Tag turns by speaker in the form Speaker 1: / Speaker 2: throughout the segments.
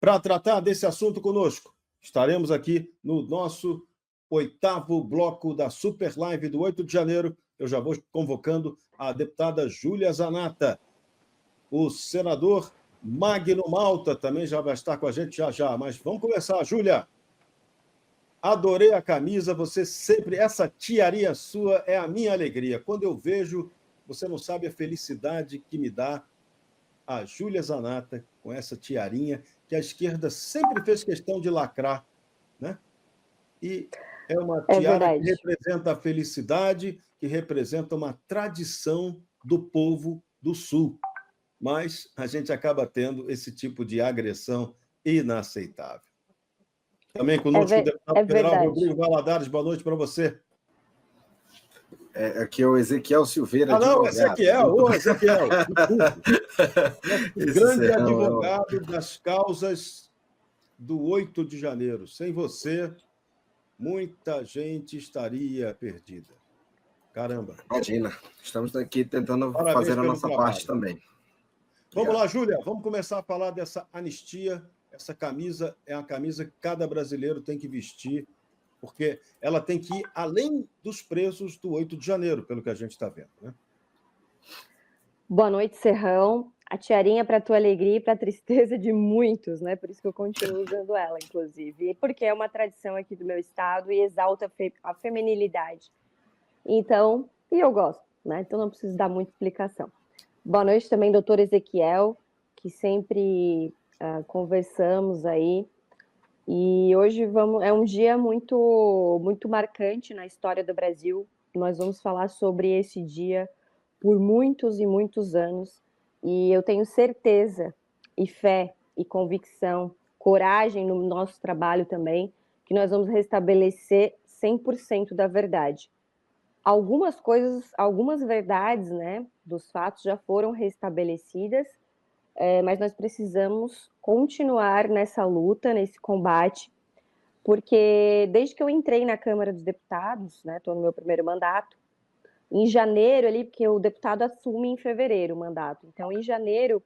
Speaker 1: Para tratar desse assunto conosco, estaremos aqui no nosso 8º bloco da Super Live do 8 de janeiro. Eu já vou convocando a deputada Júlia Zanatta. O senador Magno Malta também já vai estar com a gente já. Mas vamos começar, Júlia. Adorei a camisa, você sempre... Essa tiarinha sua é a minha alegria. Quando eu vejo, você não sabe a felicidade que me dá a Júlia Zanatta com essa tiarinha que a esquerda sempre fez questão de lacrar, né? E é uma tiara que representa a felicidade, que representa uma tradição do povo do Sul. Mas a gente acaba tendo esse tipo de agressão inaceitável. Também conosco o deputado federal Rodrigo Valadares. Boa noite para você.
Speaker 2: Aqui é o Ezequiel Silveira.
Speaker 1: Não, Ezequiel. Grande advogado das causas do 8 de janeiro. Sem você, muita gente estaria perdida. Caramba.
Speaker 2: Imagina. Estamos aqui tentando fazer a nossa parte também.
Speaker 1: Vamos lá, Júlia. Vamos começar a falar dessa anistia. Essa camisa é uma camisa que cada brasileiro tem que vestir, porque ela tem que ir além dos presos do 8 de janeiro, pelo que a gente está vendo, né?
Speaker 3: Boa noite, Serrão. A tiarinha para a tua alegria e para a tristeza de muitos, né? Por isso que eu continuo usando ela, inclusive. E porque é uma tradição aqui do meu estado e exalta a feminilidade. Então, e eu gosto, né? Então não preciso dar muita explicação. Boa noite também, doutor Ezequiel, que sempre conversamos aí. E hoje é um dia muito, muito marcante na história do Brasil. Nós vamos falar sobre esse dia por muitos e muitos anos. E eu tenho certeza e fé e convicção, coragem no nosso trabalho também, que nós vamos restabelecer 100% da verdade. Algumas coisas, algumas verdades, né, dos fatos já foram restabelecidas, mas nós precisamos continuar nessa luta, nesse combate, porque desde que eu entrei na Câmara dos Deputados, né, estou no meu primeiro mandato, em janeiro ali, porque o deputado assume em fevereiro o mandato, então em janeiro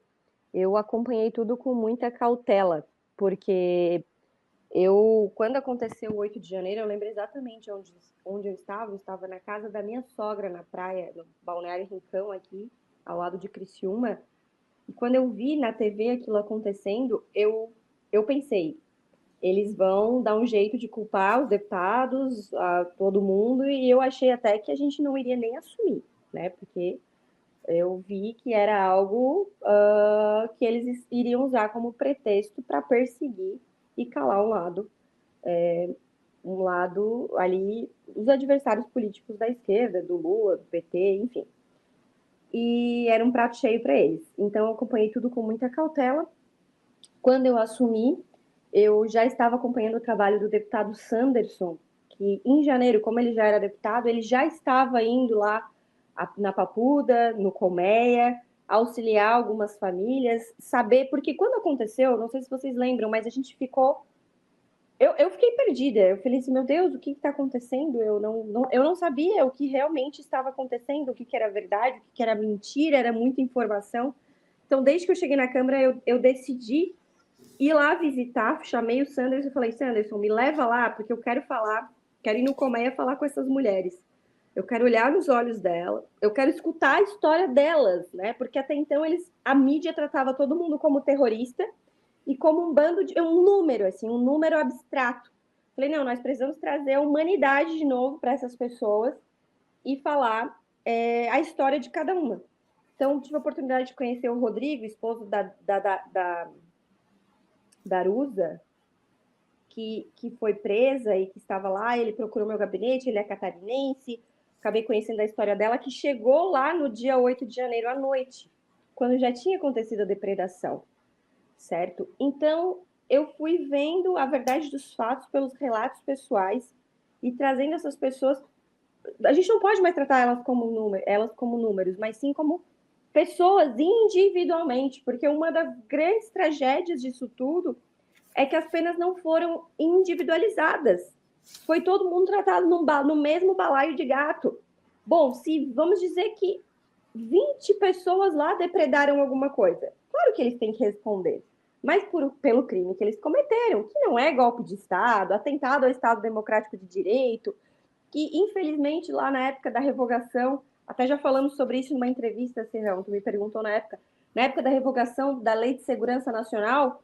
Speaker 3: eu acompanhei tudo com muita cautela, porque quando aconteceu o 8 de janeiro, eu lembro exatamente onde eu estava na casa da minha sogra, na praia, no Balneário Rincão, aqui, ao lado de Criciúma. E quando eu vi na TV aquilo acontecendo, eu pensei, eles vão dar um jeito de culpar os deputados, todo mundo, e eu achei até que a gente não iria nem assumir, né? Porque eu vi que era algo que eles iriam usar como pretexto para perseguir e calar um lado ali, os adversários políticos da esquerda, do Lula, do PT, enfim. E era um prato cheio para eles. Então, eu acompanhei tudo com muita cautela. Quando eu assumi, eu já estava acompanhando o trabalho do deputado Sanderson, que em janeiro, como ele já era deputado, ele já estava indo lá na Papuda, no Colmeia, auxiliar algumas famílias, saber, porque quando aconteceu, não sei se vocês lembram, mas a gente ficou... Eu fiquei perdida, eu falei assim, meu Deus, o que está acontecendo? Eu não sabia o que realmente estava acontecendo, o que era verdade, o que era mentira, era muita informação. Então, desde que eu cheguei na Câmara, eu decidi ir lá visitar, chamei o Sanderson e falei, Sanderson, me leva lá, porque eu quero ir no Colmeia falar com essas mulheres. Eu quero olhar nos olhos dela, eu quero escutar a história delas, né? Porque até então a mídia tratava todo mundo como terrorista e como um número abstrato. Falei, não, nós precisamos trazer a humanidade de novo para essas pessoas e falar a história de cada uma. Então, tive a oportunidade de conhecer o Rodrigo, esposo da Daruza, que foi presa e que estava lá, ele procurou meu gabinete, ele é catarinense, acabei conhecendo a história dela, que chegou lá no dia 8 de janeiro à noite, quando já tinha acontecido a depredação, certo? Então, eu fui vendo a verdade dos fatos pelos relatos pessoais e trazendo essas pessoas... A gente não pode mais tratar elas como números, mas sim como pessoas individualmente, porque uma das grandes tragédias disso tudo é que as penas não foram individualizadas. Foi todo mundo tratado no mesmo balaio de gato. Bom, se vamos dizer que 20 pessoas lá depredaram alguma coisa, claro que eles têm que responder. mas pelo crime que eles cometeram, que não é golpe de Estado, atentado ao Estado Democrático de Direito, que, infelizmente, lá na época da revogação, até já falamos sobre isso numa entrevista, Serrão, tu me perguntou na época da revogação da Lei de Segurança Nacional,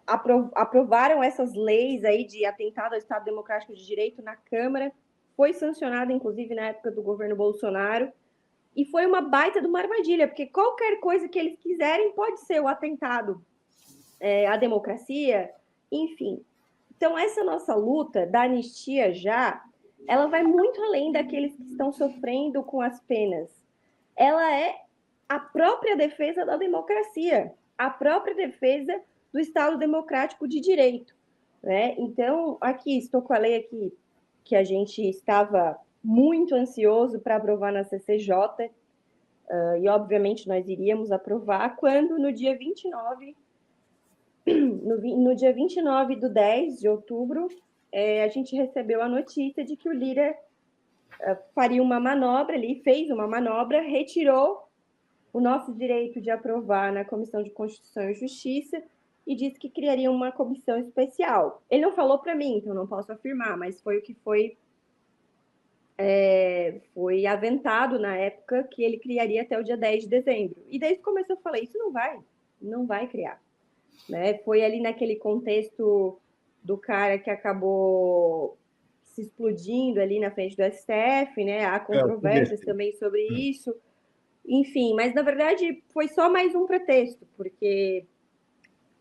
Speaker 3: aprovaram essas leis aí de atentado ao Estado Democrático de Direito na Câmara, foi sancionada, inclusive, na época do governo Bolsonaro, e foi uma baita de uma armadilha, porque qualquer coisa que eles quiserem pode ser o atentado à democracia, enfim. Então, essa nossa luta da anistia já, ela vai muito além daqueles que estão sofrendo com as penas. Ela é a própria defesa da democracia, a própria defesa do Estado Democrático de Direito, né? Então, aqui, estou com a lei aqui, que a gente estava muito ansioso para aprovar na CCJ, e obviamente nós iríamos aprovar, quando no dia 29 do 10 de outubro, a gente recebeu a notícia de que o Lira faria uma manobra, ele fez uma manobra, retirou o nosso direito de aprovar na Comissão de Constituição e Justiça e disse que criaria uma comissão especial. Ele não falou para mim, então não posso afirmar, mas foi o que foi aventado na época, que ele criaria até o dia 10 de dezembro. E desde que começou eu falei, isso não vai criar. Né? Foi ali naquele contexto do cara que acabou se explodindo ali na frente do STF, né? Há controvérsias também sobre isso. Enfim, mas na verdade foi só mais um pretexto, porque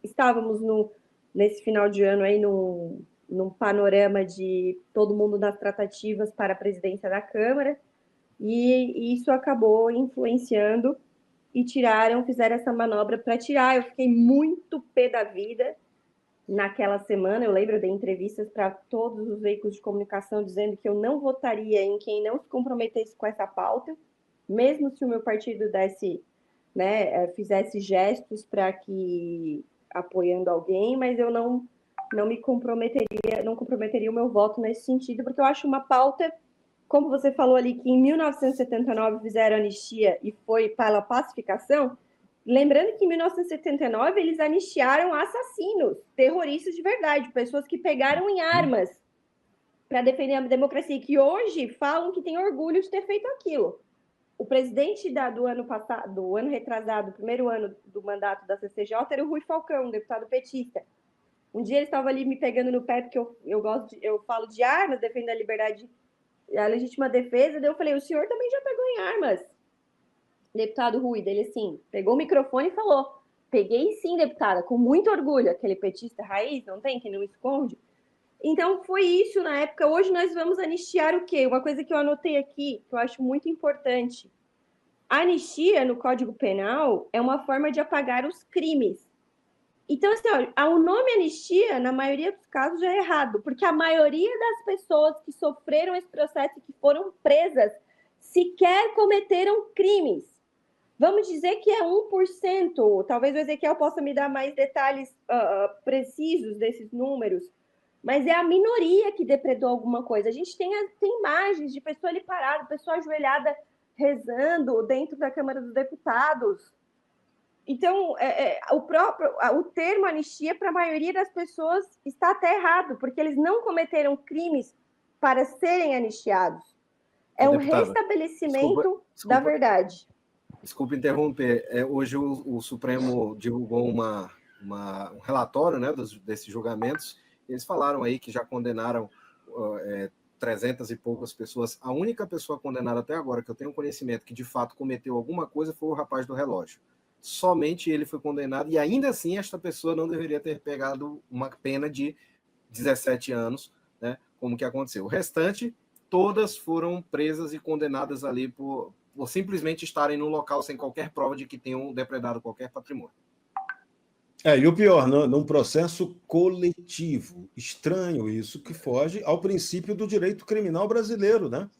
Speaker 3: estávamos nesse final de ano aí num panorama de todo mundo nas tratativas para a presidência da Câmara, e isso acabou influenciando e fizeram essa manobra para tirar. Eu fiquei muito pé da vida naquela semana. Eu lembro de entrevistas para todos os veículos de comunicação dizendo que eu não votaria em quem não se comprometesse com essa pauta, mesmo se o meu partido fizesse gestos para que apoiando alguém, mas eu não comprometeria o meu voto nesse sentido, porque eu acho uma pauta, como você falou ali, que em 1979 fizeram anistia e foi para a pacificação. Lembrando que em 1979 eles anistiaram assassinos, terroristas de verdade, pessoas que pegaram em armas para defender a democracia, que hoje falam que tem orgulho de ter feito aquilo. O presidente do ano passado, do ano retrasado, primeiro ano do mandato da CCJ, era o Rui Falcão, deputado petista. Um dia ele estava ali me pegando no pé, porque eu falo de armas, defendo a liberdade, a legítima defesa. Daí eu falei, o senhor também já pegou em armas, deputado Rui? Dele assim, pegou o microfone e falou, peguei sim, deputada, com muito orgulho, aquele petista raiz, não tem, que não esconde. Então foi isso na época. Hoje nós vamos anistiar o quê? Uma coisa que eu anotei aqui, que eu acho muito importante. A anistia no Código Penal é uma forma de apagar os crimes. Então, assim, o nome anistia, na maioria dos casos, já é errado, porque a maioria das pessoas que sofreram esse processo e que foram presas sequer cometeram crimes. Vamos dizer que é 1%, talvez o Ezequiel possa me dar mais detalhes precisos desses números, mas é a minoria que depredou alguma coisa. A gente tem imagens de pessoa ali parada, pessoa ajoelhada rezando dentro da Câmara dos Deputados. Então, o termo anistia, para a maioria das pessoas, está até errado, porque eles não cometeram crimes para serem anistiados. É um restabelecimento da verdade.
Speaker 2: Desculpa interromper. Hoje o Supremo divulgou um relatório, né, desses julgamentos. Eles falaram aí que já condenaram 300 e poucas pessoas. A única pessoa condenada até agora que eu tenho conhecimento que de fato cometeu alguma coisa foi o rapaz do relógio. Somente ele foi condenado, e ainda assim esta pessoa não deveria ter pegado uma pena de 17 anos, né, como que aconteceu. O restante, todas foram presas e condenadas ali por simplesmente estarem no local sem qualquer prova de que tenham depredado qualquer patrimônio.
Speaker 1: E o pior, num processo coletivo. Estranho isso, que foge ao princípio do direito criminal brasileiro, né?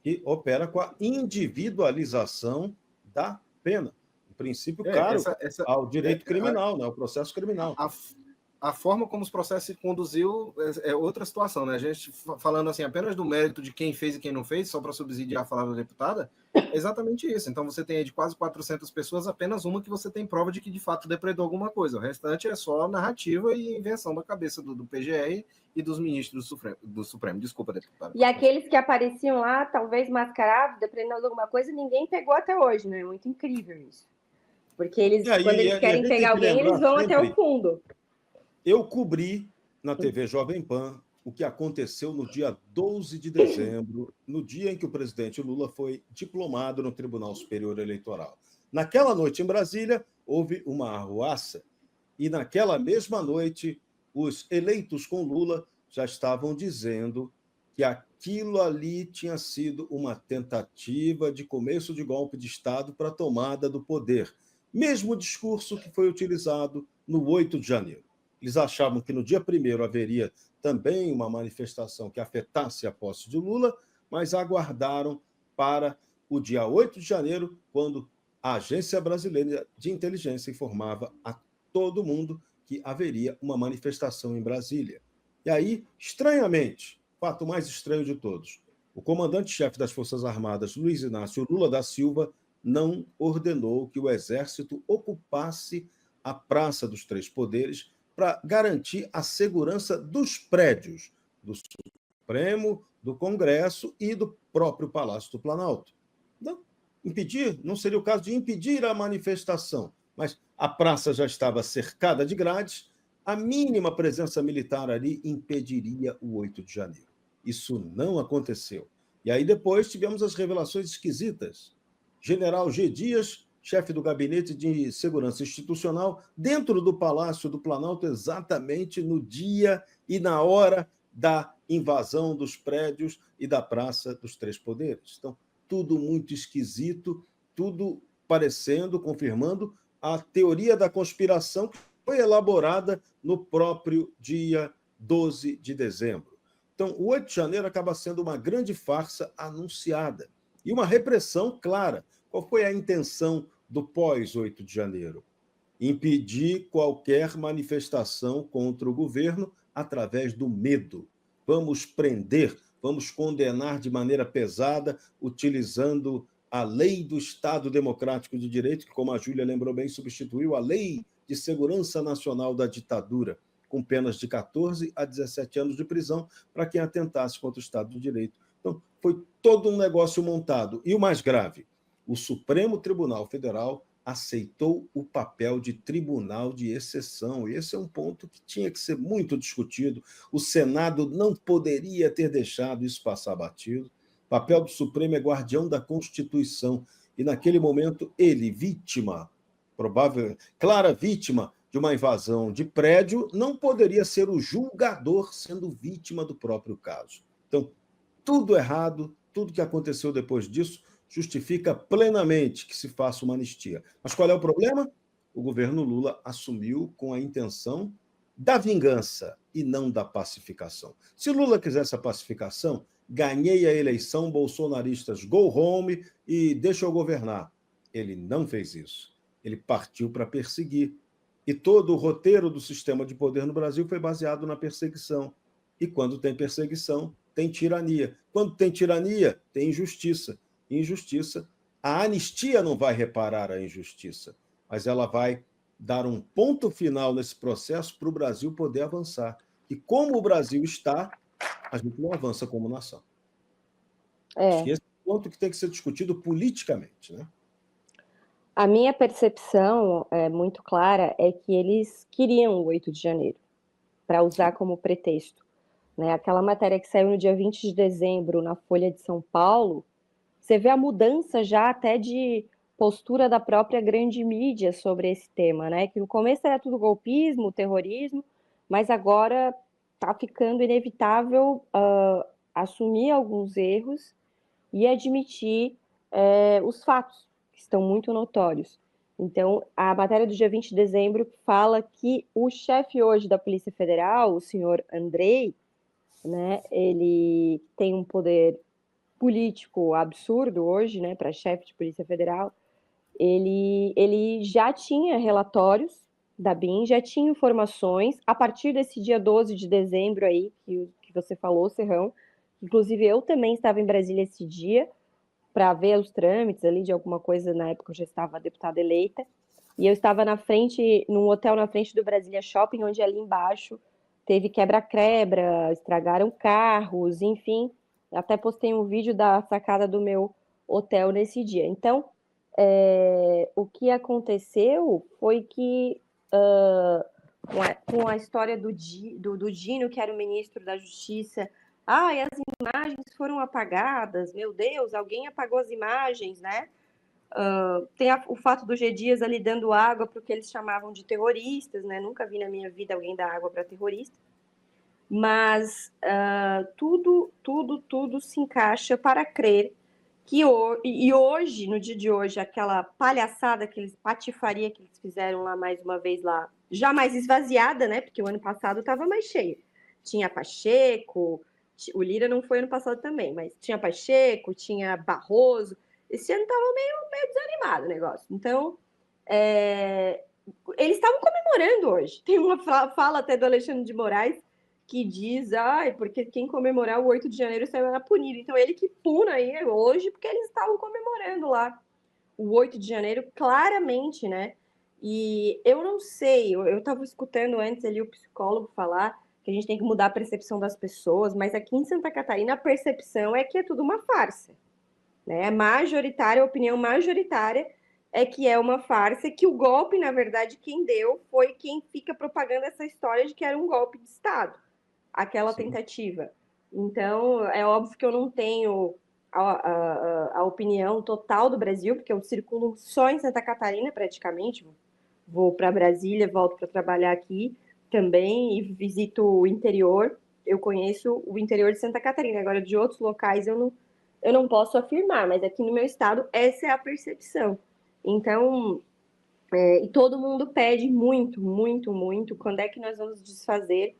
Speaker 1: Que opera com a individualização da pena. Um princípio caro ao direito criminal, né? Ao processo criminal.
Speaker 2: a forma como os processos se conduziu é outra situação, né? A gente falando assim apenas do mérito de quem fez e quem não fez, só para subsidiar a palavra da deputada, é exatamente isso. Então você tem aí de quase 400 pessoas, apenas uma que você tem prova de que de fato depredou alguma coisa. O restante é só narrativa e invenção da cabeça do PGR e dos ministros do Supremo. Desculpa, deputada.
Speaker 3: E aqueles que apareciam lá, talvez mascarados, depredando alguma coisa, ninguém pegou até hoje, né? É muito incrível isso. Porque eles, quando eles querem pegar alguém, eles vão até o fundo.
Speaker 1: Eu cobri na TV Jovem Pan o que aconteceu no dia 12 de dezembro, no dia em que o presidente Lula foi diplomado no Tribunal Superior Eleitoral. Naquela noite em Brasília, houve uma arruaça e naquela mesma noite, os eleitos com Lula já estavam dizendo que aquilo ali tinha sido uma tentativa de começo de golpe de Estado para a tomada do poder. Mesmo discurso que foi utilizado no 8 de janeiro. Eles achavam que no dia 1º haveria também uma manifestação que afetasse a posse de Lula, mas aguardaram para o dia 8 de janeiro, quando a Agência Brasileira de Inteligência informava a todo mundo que haveria uma manifestação em Brasília. E aí, estranhamente, fato mais estranho de todos, o comandante-chefe das Forças Armadas, Luiz Inácio Lula da Silva, não ordenou que o Exército ocupasse a Praça dos Três Poderes para garantir a segurança dos prédios do Supremo, do Congresso e do próprio Palácio do Planalto. Não, impedir, não seria o caso de impedir a manifestação, mas a praça já estava cercada de grades, a mínima presença militar ali impediria o 8 de janeiro. Isso não aconteceu. E aí depois tivemos as revelações esquisitas. General G. Dias, chefe do Gabinete de Segurança Institucional, dentro do Palácio do Planalto, exatamente no dia e na hora da invasão dos prédios e da Praça dos Três Poderes. Então, tudo muito esquisito, tudo parecendo, confirmando a teoria da conspiração que foi elaborada no próprio dia 12 de dezembro. Então, o 8 de janeiro acaba sendo uma grande farsa anunciada e uma repressão clara. Qual foi a intenção do pós-8 de janeiro? Impedir qualquer manifestação contra o governo através do medo. Vamos prender, vamos condenar de maneira pesada, utilizando a lei do Estado Democrático de Direito, que, como a Júlia lembrou bem, substituiu a Lei de Segurança Nacional da Ditadura, com penas de 14 a 17 anos de prisão para quem atentasse contra o Estado de Direito. Então, foi todo um negócio montado. E o mais grave, o Supremo Tribunal Federal aceitou o papel de tribunal de exceção. E esse é um ponto que tinha que ser muito discutido. O Senado não poderia ter deixado isso passar batido. O papel do Supremo é guardião da Constituição. E, naquele momento, ele, vítima, provável, clara vítima de uma invasão de prédio, não poderia ser o julgador sendo vítima do próprio caso. Então, tudo errado, tudo que aconteceu depois disso justifica plenamente que se faça uma anistia. Mas qual é o problema? O governo Lula assumiu com a intenção da vingança e não da pacificação. Se Lula quisesse a pacificação, ganhei a eleição, bolsonaristas, go home e deixa eu governar. Ele não fez isso. Ele partiu para perseguir. E todo o roteiro do sistema de poder no Brasil foi baseado na perseguição. E quando tem perseguição, tem tirania. Quando tem tirania, tem injustiça. Injustiça, a anistia não vai reparar a injustiça, mas ela vai dar um ponto final nesse processo para o Brasil poder avançar. E como o Brasil está, a gente não avança como nação. Acho que esse é o ponto que tem que ser discutido politicamente, né?
Speaker 3: A minha percepção muito clara é que eles queriam o 8 de janeiro para usar como pretexto, né? Aquela matéria que saiu no dia 20 de dezembro na Folha de São Paulo, você vê a mudança já até de postura da própria grande mídia sobre esse tema, né? Que no começo era tudo golpismo, terrorismo, mas agora está ficando inevitável assumir alguns erros e admitir os fatos, que estão muito notórios. Então, a matéria do dia 20 de dezembro fala que o chefe hoje da Polícia Federal, o senhor Andrei, né, ele tem um poder político absurdo hoje, né, para chefe de Polícia Federal. Ele já tinha relatórios da BIM já tinha informações a partir desse dia 12 de dezembro aí, que você falou, Serrão. Inclusive, eu também estava em Brasília esse dia para ver os trâmites ali de alguma coisa. Na época eu já estava deputada eleita. E eu estava num hotel na frente do Brasília Shopping, onde ali embaixo teve quebra-quebra, estragaram carros, enfim. Até postei um vídeo da sacada do meu hotel nesse dia. Então, o que aconteceu foi que, com a história do Dino, que era o ministro da Justiça, e as imagens foram apagadas, meu Deus, alguém apagou as imagens, né? Tem o fato do G. Dias ali dando água para o que eles chamavam de terroristas, né? Nunca vi na minha vida alguém dar água para terrorista. Mas tudo se encaixa para crer que hoje, no dia de hoje, aquela palhaçada, patifaria que eles fizeram lá mais uma vez lá, já mais esvaziada, né? Porque o ano passado estava mais cheio. Tinha Pacheco, o Lira não foi ano passado também, mas tinha Pacheco, tinha Barroso. Esse ano estava meio desanimado o negócio. Então, eles estavam comemorando hoje. Tem uma fala até do Alexandre de Moraes que diz, porque quem comemorar o 8 de janeiro será punido. Então, ele que puna aí hoje, porque eles estavam comemorando lá o 8 de janeiro, claramente, né? E eu não sei, eu estava escutando antes ali o psicólogo falar que a gente tem que mudar a percepção das pessoas, mas aqui em Santa Catarina a percepção é que é tudo uma farsa, né? A opinião majoritária é que é uma farsa, que o golpe, na verdade, quem deu foi quem fica propagando essa história de que era um golpe de Estado, aquela Sim. tentativa. Então, é óbvio que eu não tenho a opinião total do Brasil, porque eu circulo só em Santa Catarina, praticamente. Vou para Brasília, volto para trabalhar aqui também e visito o interior. Eu conheço o interior de Santa Catarina. Agora, de outros locais, eu não posso afirmar, mas aqui no meu estado, essa é a percepção. Então, e todo mundo pede muito, muito, muito, quando é que nós vamos desfazer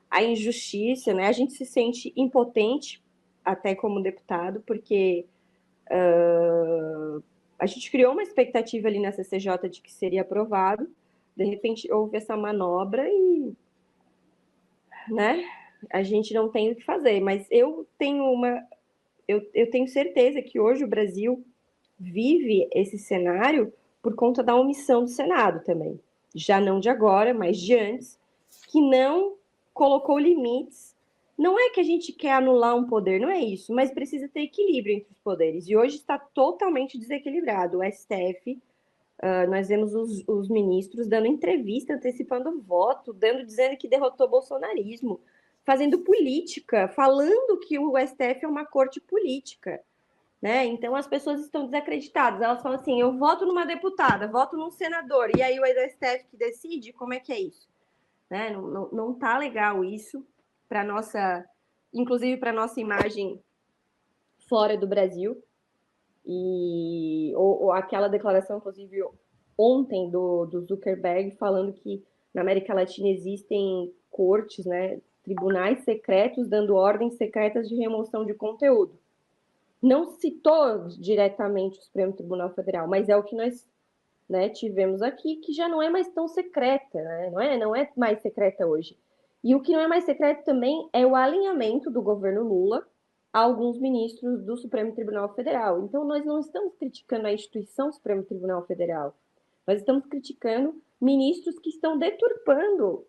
Speaker 3: a injustiça, né? A gente se sente impotente, até como deputado, porque a gente criou uma expectativa ali na CCJ de que seria aprovado, de repente houve essa manobra e, né, a gente não tem o que fazer, mas eu tenho certeza que hoje o Brasil vive esse cenário por conta da omissão do Senado também, já não de agora, mas de antes, que não colocou limites. Não é que a gente quer anular um poder, não é isso, mas precisa ter equilíbrio entre os poderes. E hoje está totalmente desequilibrado. O STF, nós vemos os ministros dando entrevista, antecipando voto, dizendo que derrotou o bolsonarismo, fazendo política, falando que o STF é uma corte política. Né? Então as pessoas estão desacreditadas. Elas falam assim: eu voto numa deputada, voto num senador, e aí o STF que decide, como é que é isso? Né? Não tá legal isso para nossa, inclusive para nossa imagem fora do Brasil. E ou aquela declaração, inclusive ontem do Zuckerberg, falando que na América Latina existem cortes, né, tribunais secretos dando ordens secretas de remoção de conteúdo. Não citou diretamente o Supremo Tribunal Federal, mas é o que nós, né, tivemos aqui, que já não é mais tão secreta, né? Não é mais secreta hoje. E o que não é mais secreto também é o alinhamento do governo Lula a alguns ministros do Supremo Tribunal Federal. Então, nós não estamos criticando a instituição Supremo Tribunal Federal, nós estamos criticando ministros que estão deturpando,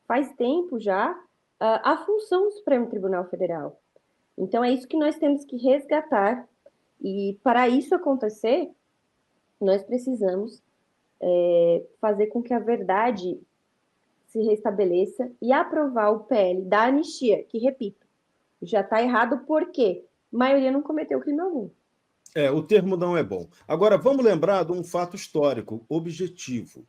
Speaker 3: faz tempo já, a função do Supremo Tribunal Federal. Então, é isso que nós temos que resgatar. E, para isso acontecer, nós precisamos fazer com que a verdade se restabeleça e aprovar o PL da anistia, que, repito, já está errado porque a maioria não cometeu crime algum.
Speaker 1: O termo não é bom. Agora, vamos lembrar de um fato histórico, objetivo.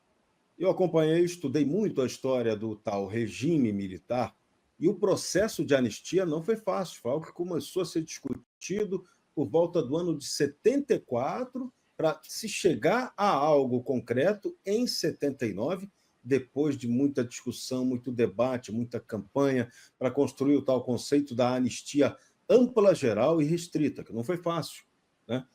Speaker 1: Eu acompanhei, estudei muito a história do tal regime militar, e o processo de anistia não foi fácil, foi algo que começou a ser discutido por volta do ano de 74, para se chegar a algo concreto em 79, depois de muita discussão, muito debate, muita campanha, para construir o tal conceito da anistia ampla, geral e restrita, que não foi fácil, né?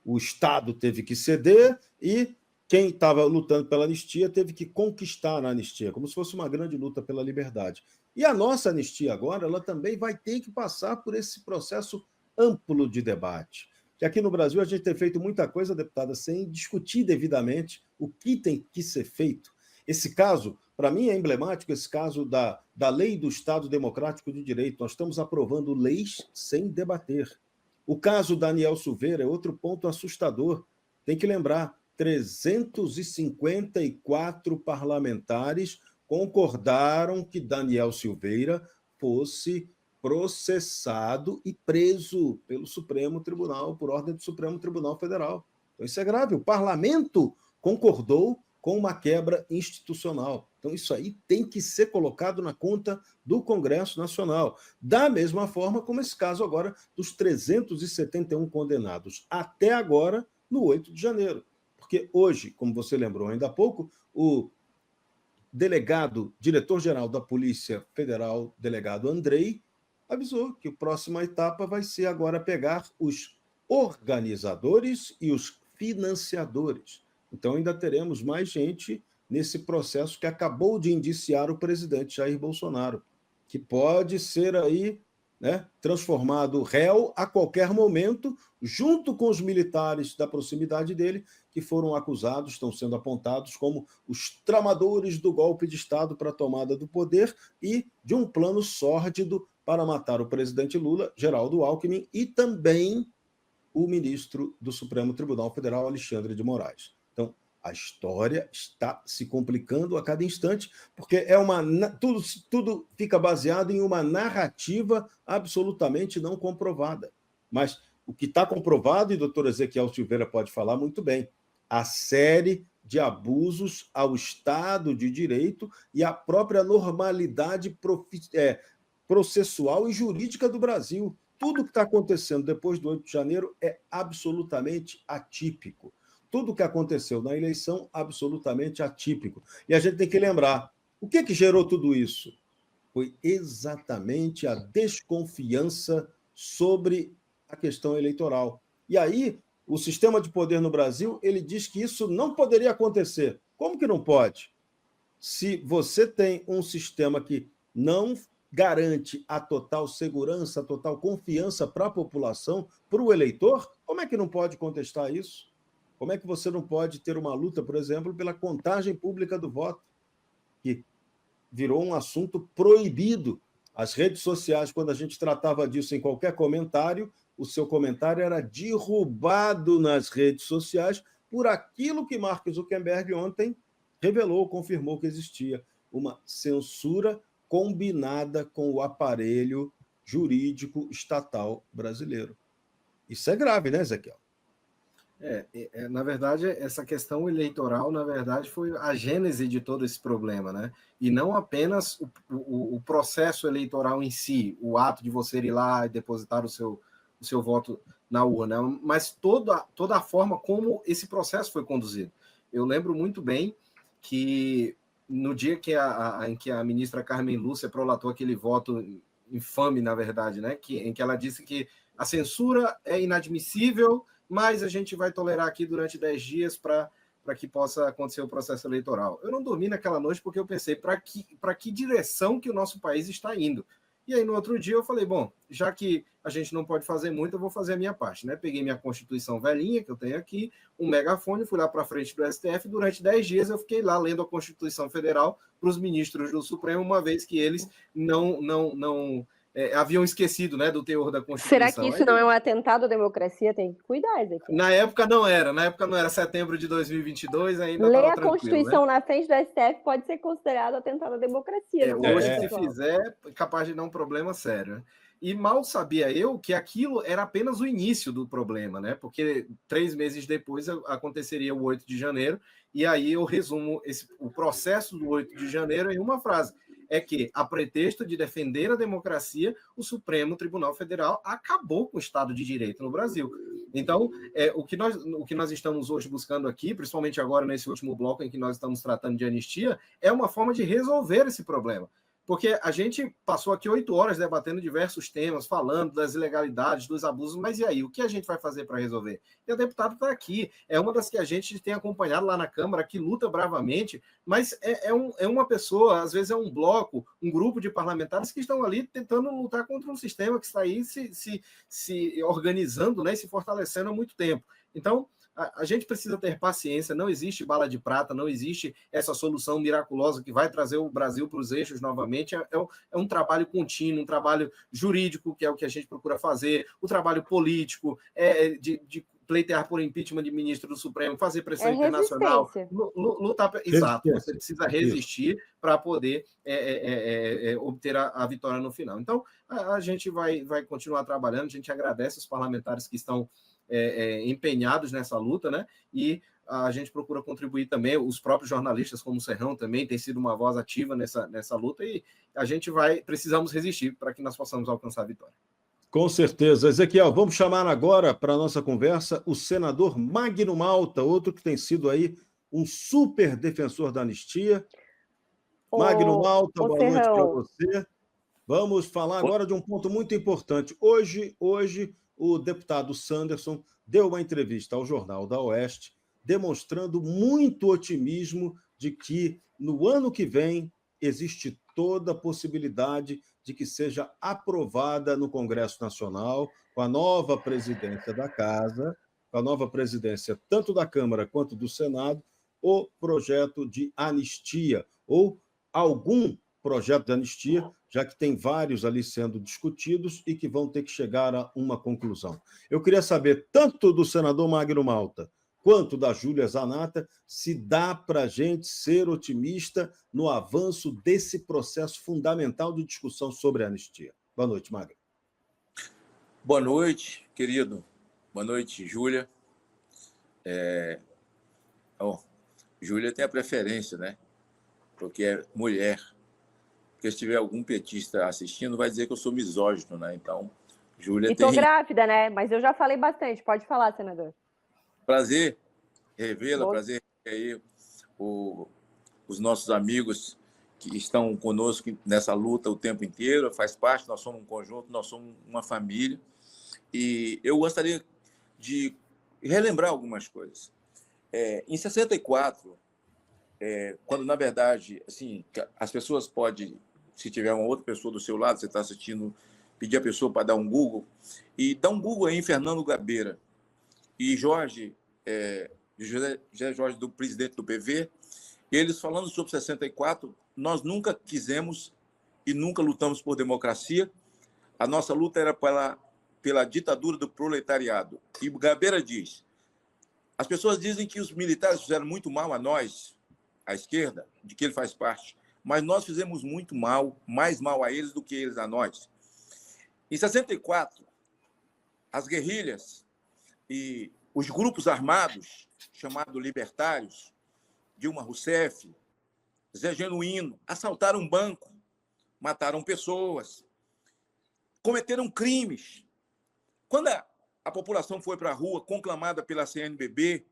Speaker 1: O Estado teve que ceder e quem estava lutando pela anistia teve que conquistar a anistia, como se fosse uma grande luta pela liberdade. E a nossa anistia agora, ela também vai ter que passar por esse processo amplo de debate. Que aqui no Brasil a gente tem feito muita coisa, deputada, sem discutir devidamente o que tem que ser feito. Esse caso, para mim, é emblemático, esse caso da lei do Estado Democrático de Direito. Nós estamos aprovando leis sem debater. O caso Daniel Silveira é outro ponto assustador. Tem que lembrar, 354 parlamentares concordaram que Daniel Silveira fosse processado e preso pelo Supremo Tribunal, por ordem do Supremo Tribunal Federal. Então, isso é grave. O parlamento concordou com uma quebra institucional. Então, isso aí tem que ser colocado na conta do Congresso Nacional. Da mesma forma como esse caso agora dos 371 condenados até agora no 8 de janeiro. Porque hoje, como você lembrou ainda há pouco, o delegado, diretor-geral da Polícia Federal, delegado Andrei, avisou que a próxima etapa vai ser agora pegar os organizadores e os financiadores. Então, ainda teremos mais gente nesse processo que acabou de indiciar o presidente Jair Bolsonaro, que pode ser aí, né, transformado réu a qualquer momento, junto com os militares da proximidade dele, que foram acusados, estão sendo apontados como os tramadores do golpe de Estado para a tomada do poder e de um plano sórdido para matar o presidente Lula, Geraldo Alckmin, e também o ministro do Supremo Tribunal Federal, Alexandre de Moraes. Então, a história está se complicando a cada instante, porque tudo fica baseado em uma narrativa absolutamente não comprovada. Mas o que está comprovado, e o doutor Ezequiel Silveira pode falar muito bem, a série de abusos ao Estado de Direito e à própria normalidade processual e jurídica do Brasil. Tudo que está acontecendo depois do 8 de janeiro é absolutamente atípico. Tudo que aconteceu na eleição, absolutamente atípico. E a gente tem que lembrar, o que gerou tudo isso? Foi exatamente a desconfiança sobre a questão eleitoral. E aí, o sistema de poder no Brasil, ele diz que isso não poderia acontecer. Como que não pode? Se você tem um sistema que não garante a total segurança, a total confiança para a população, para o eleitor, como é que não pode contestar isso? Como é que você não pode ter uma luta, por exemplo, pela contagem pública do voto, que virou um assunto proibido? As redes sociais, quando a gente tratava disso em qualquer comentário, o seu comentário era derrubado nas redes sociais por aquilo que Mark Zuckerberg ontem revelou, confirmou que existia uma censura combinada com o aparelho jurídico estatal brasileiro. Isso é grave, né, Ezequiel?
Speaker 2: Na verdade, essa questão eleitoral, na verdade, foi a gênese de todo esse problema, né? E não apenas o processo eleitoral em si, o ato de você ir lá e depositar o seu voto na urna, mas toda a forma como esse processo foi conduzido. Eu lembro muito bem que no dia em que a ministra Carmen Lúcia prolatou aquele voto infame, na verdade, né? Em que ela disse que a censura é inadmissível, mas a gente vai tolerar aqui durante 10 dias para que possa acontecer o processo eleitoral. Eu não dormi naquela noite porque eu pensei, para que direção que o nosso país está indo? E aí, no outro dia, eu falei, bom, já que a gente não pode fazer muito, eu vou fazer a minha parte, né? Peguei minha Constituição velhinha, que eu tenho aqui, um megafone, fui lá para frente do STF, durante 10 dias eu fiquei lá lendo a Constituição Federal para os ministros do Supremo, uma vez que eles não haviam esquecido, né, do teor da Constituição.
Speaker 3: Será que isso não é um atentado à democracia? Tem que cuidar, Ezequiel.
Speaker 2: Na época não era, setembro de 2022, ainda
Speaker 3: ler
Speaker 2: estava
Speaker 3: a
Speaker 2: tranquilo,
Speaker 3: Constituição,
Speaker 2: né?
Speaker 3: na frente do STF pode ser considerado atentado à democracia.
Speaker 2: Hoje, se fizer, é capaz de dar um problema sério, né? E mal sabia eu que aquilo era apenas o início do problema, né? Porque 3 meses depois aconteceria o 8 de janeiro, e aí eu resumo o processo do 8 de janeiro em uma frase. É que, a pretexto de defender a democracia, o Supremo Tribunal Federal acabou com o Estado de Direito no Brasil. Então, o que nós estamos hoje buscando aqui, principalmente agora nesse último bloco em que nós estamos tratando de anistia, é uma forma de resolver esse problema. Porque a gente passou aqui 8 horas debatendo diversos temas, falando das ilegalidades, dos abusos, mas e aí? O que a gente vai fazer para resolver? E o deputado está aqui, é uma das que a gente tem acompanhado lá na Câmara, que luta bravamente, mas é uma pessoa, às vezes é um bloco, um grupo de parlamentares que estão ali tentando lutar contra um sistema que está aí se organizando, né, e se fortalecendo há muito tempo. Então, a gente precisa ter paciência, não existe bala de prata, não existe essa solução miraculosa que vai trazer o Brasil para os eixos novamente. É um trabalho contínuo, um trabalho jurídico, que é o que a gente procura fazer, o trabalho político, de pleitear por impeachment de ministro do Supremo, fazer pressão internacional, lutar. Exato, você precisa resistir para poder obter a vitória no final. Então, a gente vai continuar trabalhando, a gente agradece os parlamentares que estão empenhados nessa luta, né? E a gente procura contribuir também, os próprios jornalistas, como o Serrão, também tem sido uma voz ativa nessa luta, e a gente precisamos resistir para que nós possamos alcançar a vitória.
Speaker 1: Com certeza. Ezequiel, vamos chamar agora para a nossa conversa o senador Magno Malta, outro que tem sido aí um super defensor da anistia. Magno Malta, boa noite para você. Vamos falar agora de um ponto muito importante. Hoje o deputado Sanderson deu uma entrevista ao Jornal da Oeste, demonstrando muito otimismo de que no ano que vem existe toda a possibilidade de que seja aprovada no Congresso Nacional, com a nova presidência da Casa, com a nova presidência tanto da Câmara quanto do Senado, o projeto de anistia, ou algum projeto de anistia, já que tem vários ali sendo discutidos e que vão ter que chegar a uma conclusão. Eu queria saber, tanto do senador Magno Malta quanto da Júlia Zanatta, se dá para a gente ser otimista no avanço desse processo fundamental de discussão sobre a anistia. Boa noite, Magno.
Speaker 4: Boa noite, querido. Boa noite, Júlia. Júlia tem a preferência, né? Porque é mulher. Porque se tiver algum petista assistindo, vai dizer que eu sou misógino, né? Então, Júlia tem...
Speaker 3: E tô grávida, né? Mas eu já falei bastante. Pode falar, senador.
Speaker 4: Prazer revê-la, prazer aí os nossos amigos que estão conosco nessa luta o tempo inteiro, faz parte, nós somos um conjunto, nós somos uma família. E eu gostaria de relembrar algumas coisas. Em 64, quando, na verdade, assim, as pessoas podem, se tiver uma outra pessoa do seu lado, você está assistindo, pedir a pessoa para dar um Google, e dá um Google aí em Fernando Gabeira e José Jorge, do presidente do PV, eles falando sobre 64, nós nunca quisemos e nunca lutamos por democracia, a nossa luta era pela ditadura do proletariado. E Gabeira diz, as pessoas dizem que os militares fizeram muito mal a nós, à esquerda, de que ele faz parte, mas nós fizemos muito mal, mais mal a eles do que eles a nós. Em 64, as guerrilhas e os grupos armados, chamados libertários, Dilma Rousseff, Zé Genuíno, assaltaram um banco, mataram pessoas, cometeram crimes. Quando a população foi para a rua, conclamada pela CNBB,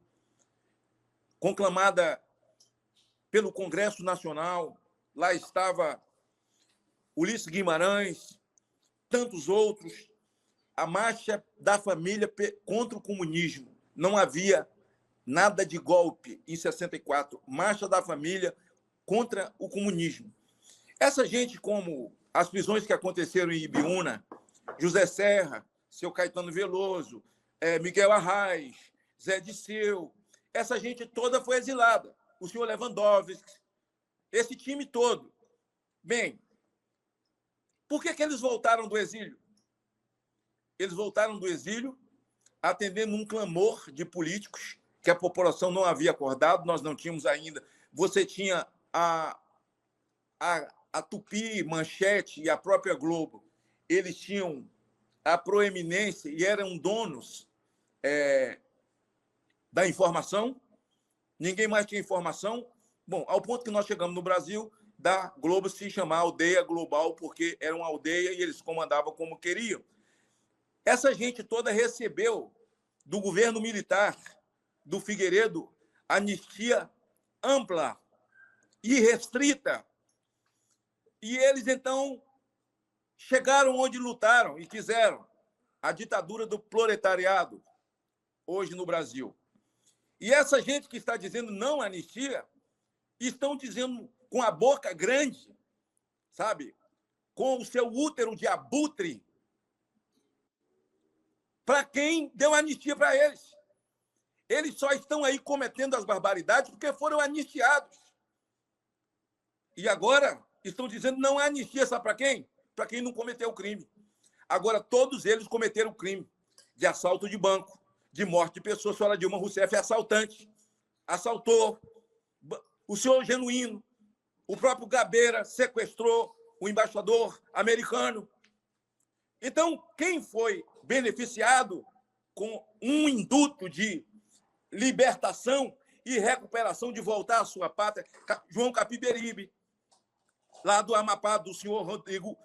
Speaker 4: conclamada pelo Congresso Nacional, lá estava Ulisses Guimarães, tantos outros, a marcha da família contra o comunismo. Não havia nada de golpe em 64. Marcha da família contra o comunismo. Essa gente, como as prisões que aconteceram em Ibiúna, José Serra, seu Caetano Veloso, Miguel Arraes, Zé Disseu, essa gente toda foi exilada. O senhor Lewandowski, esse time todo. Bem, por que eles voltaram do exílio? Eles voltaram do exílio atendendo um clamor de políticos que a população não havia acordado, nós não tínhamos ainda. Você tinha a Tupi, Manchete e a própria Globo. Eles tinham a proeminência e eram donos da informação. Ninguém mais tinha informação. Bom, ao ponto que nós chegamos no Brasil, da Globo se chamar Aldeia Global, porque era uma aldeia e eles comandavam como queriam. Essa gente toda recebeu do governo militar, do Figueiredo, anistia ampla e restrita. E eles, então, chegaram onde lutaram e quiseram, a ditadura do proletariado, hoje no Brasil. E essa gente que está dizendo não à anistia, estão dizendo com a boca grande, sabe, com o seu útero de abutre, para quem deu anistia para eles. Eles só estão aí cometendo as barbaridades porque foram anistiados. E agora estão dizendo não há anistia, sabe para quem? Para quem não cometeu o crime. Agora, todos eles cometeram o crime de assalto de banco, de morte de pessoas. A senhora Dilma Rousseff é assaltante, assaltou o senhor Genuíno, o próprio Gabeira sequestrou o embaixador americano. Então, quem foi beneficiado com um induto de libertação e recuperação de voltar à sua pátria? João Capiberibe, lá do Amapá, do senhor Rodrigo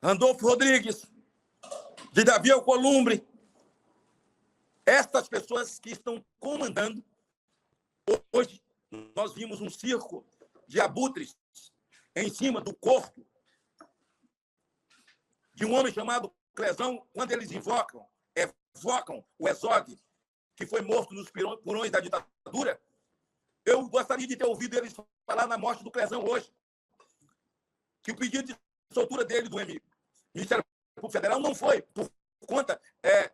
Speaker 4: Randolfo Rodrigues, de Davi Alcolumbre. Estas pessoas que estão comandando, hoje nós vimos um circo de abutres em cima do corpo de um homem chamado Clesão, quando eles evocam o exódio, que foi morto nos porões da ditadura. Eu gostaria de ter ouvido eles falar na morte do Clesão hoje, que o pedido de soltura dele do Ministério Público Federal não foi por conta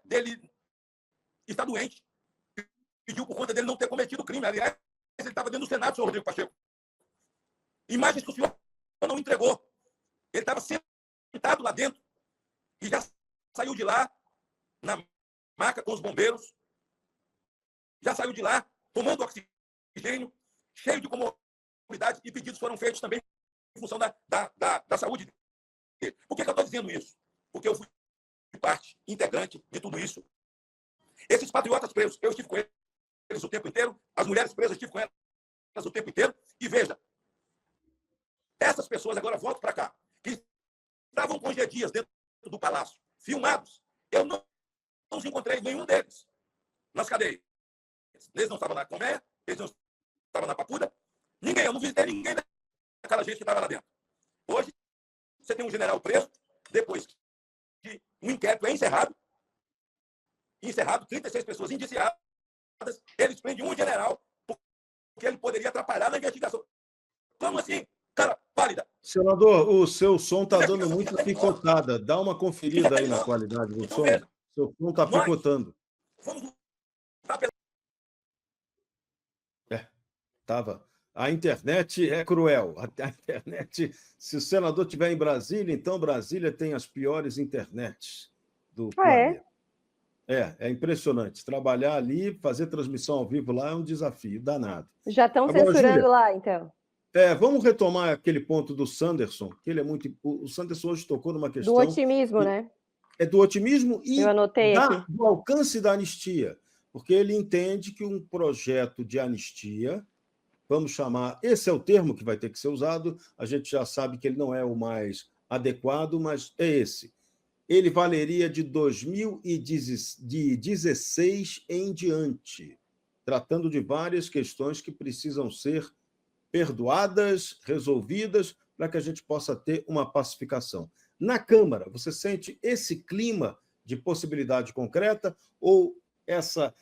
Speaker 4: dele estar doente, pediu por conta dele não ter cometido crime. Aliás, ele estava dentro do Senado, senhor Rodrigo Pacheco. Imagens que o senhor não entregou. Ele estava sentado lá dentro e já saiu de lá na maca com os bombeiros, já saiu de lá tomando oxigênio, cheio de comorbidade, e pedidos foram feitos também em função da saúde dele. Por que eu estou dizendo isso? Porque eu fui parte integrante de tudo isso. Esses patriotas presos, eu estive com eles o tempo inteiro, as mulheres presas, eu estive com elas o tempo inteiro, e veja, essas pessoas agora voltam para cá, que estavam com G Dias dentro do palácio, filmados. Eu não encontrei nenhum deles nas cadeias. Eles não estavam na colmeia, eles não estavam na papuda, ninguém, eu não visitei ninguém daquela gente que estava lá dentro. Hoje, você tem um general preso, depois que um inquérito é encerrado, 36 pessoas indiciadas, eles prendem um general porque ele poderia atrapalhar na investigação. Como assim? Cara, pálida.
Speaker 1: Senador, o seu som está dando muita picotada. Dá uma conferida aí na qualidade do som. Seu som está picotando. Tava. A internet é cruel. A internet, se o senador estiver em Brasília, então Brasília tem as piores internets do planeta. É impressionante. Trabalhar ali, fazer transmissão ao vivo lá é um desafio danado.
Speaker 3: Já estão censurando Júlia, lá, então.
Speaker 1: Vamos retomar aquele ponto do Sanderson, que ele é muito. O Sanderson hoje tocou numa questão.
Speaker 3: Do otimismo, né?
Speaker 1: Do otimismo e
Speaker 3: eu anotei aqui.
Speaker 1: Do alcance da anistia. Porque ele entende que um projeto de anistia, vamos chamar, esse é o termo que vai ter que ser usado, a gente já sabe que ele não é o mais adequado, mas é esse. Ele valeria de 2016 em diante, tratando de várias questões que precisam ser perdoadas, resolvidas, para que a gente possa ter uma pacificação. Na Câmara, você sente esse clima de possibilidade concreta ou essa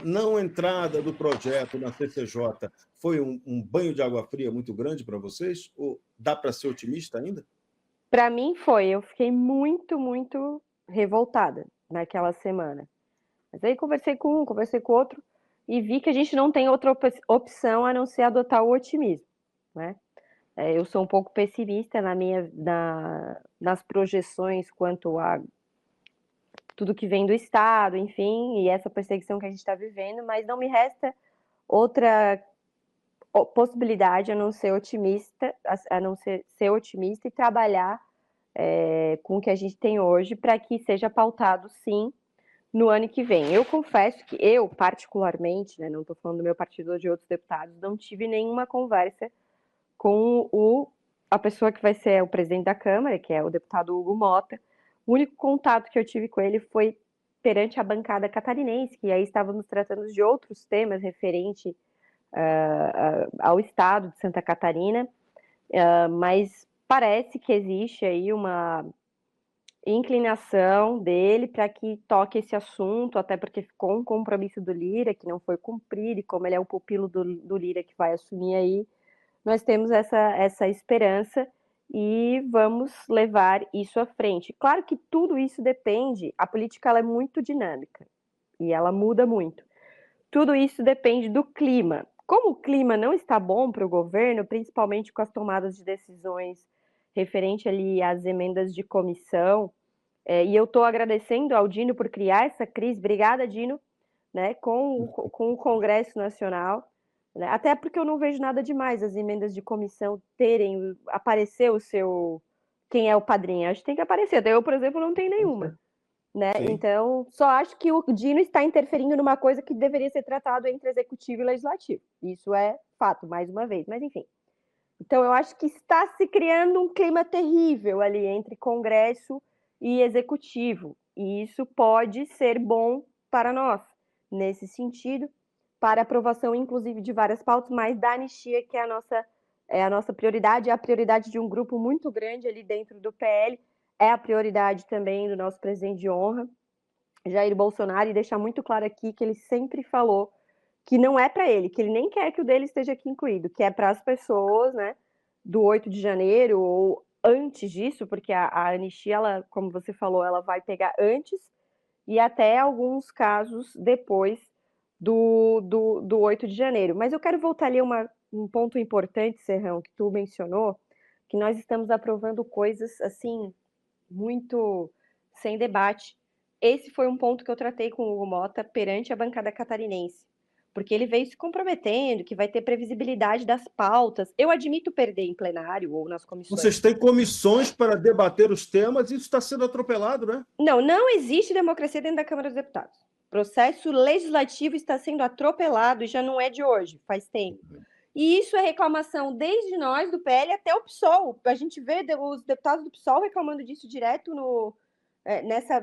Speaker 1: não entrada do projeto na CCJ foi um banho de água fria muito grande para vocês? Ou dá para ser otimista ainda?
Speaker 3: Para mim foi. Eu fiquei muito, muito revoltada naquela semana. Mas aí conversei com um, conversei com outro e vi que a gente não tem outra opção a não ser adotar o otimismo, né? Eu sou um pouco pessimista nas projeções quanto a tudo que vem do Estado, enfim, e essa perseguição que a gente está vivendo, mas não me resta outra possibilidade a não ser otimista, ser otimista e trabalhar com o que a gente tem hoje para que seja pautado, sim, no ano que vem. Eu confesso que eu, particularmente, né, não estou falando do meu partido ou de outros deputados, não tive nenhuma conversa com a pessoa que vai ser o presidente da Câmara, que é o deputado Hugo Mota. O único contato que eu tive com ele foi perante a bancada catarinense, que aí estávamos tratando de outros temas referente ao estado de Santa Catarina, mas parece que existe aí uma inclinação dele para que toque esse assunto, até porque ficou um compromisso do Lira que não foi cumprido, e como ele é o pupilo do Lira que vai assumir aí, nós temos essa esperança e vamos levar isso à frente. Claro que tudo isso depende, a política ela é muito dinâmica e ela muda muito. Tudo isso depende do clima. Como o clima não está bom para o governo, principalmente com as tomadas de decisões referente ali às emendas de comissão, e eu estou agradecendo ao Dino por criar essa crise, obrigada, Dino, né, com o Congresso Nacional, né, até porque eu não vejo nada demais as emendas de comissão aparecer quem é o padrinho, acho que tem que aparecer, eu, por exemplo, não tenho nenhuma. Né? Então, só acho que o Dino está interferindo numa coisa que deveria ser tratado entre executivo e legislativo. Isso é fato, mais uma vez, mas enfim. Então, eu acho que está se criando um clima terrível ali entre Congresso e executivo. E isso pode ser bom para nós, nesse sentido, para aprovação, inclusive, de várias pautas, mas da anistia, que é a nossa prioridade, é a prioridade de um grupo muito grande ali dentro do PL, é a prioridade também do nosso presidente de honra, Jair Bolsonaro, e deixar muito claro aqui que ele sempre falou que não é para ele, que ele nem quer que o dele esteja aqui incluído, que é para as pessoas, né, do 8 de janeiro ou antes disso, porque a anistia, ela, como você falou, ela vai pegar antes e até alguns casos depois do 8 de janeiro. Mas eu quero voltar ali a um ponto importante, Serrão, que tu mencionou, que nós estamos aprovando coisas, assim, muito sem debate. Esse foi um ponto que eu tratei com o Hugo Mota perante a bancada catarinense, porque ele veio se comprometendo que vai ter previsibilidade das pautas. Eu admito perder em plenário ou nas comissões.
Speaker 1: Vocês têm comissões para debater os temas e isso está sendo atropelado, né?
Speaker 3: Não existe democracia dentro da Câmara dos Deputados. O processo legislativo está sendo atropelado e já não é de hoje, faz tempo. E isso é reclamação desde nós, do PL, até o PSOL. A gente vê os deputados do PSOL reclamando disso direto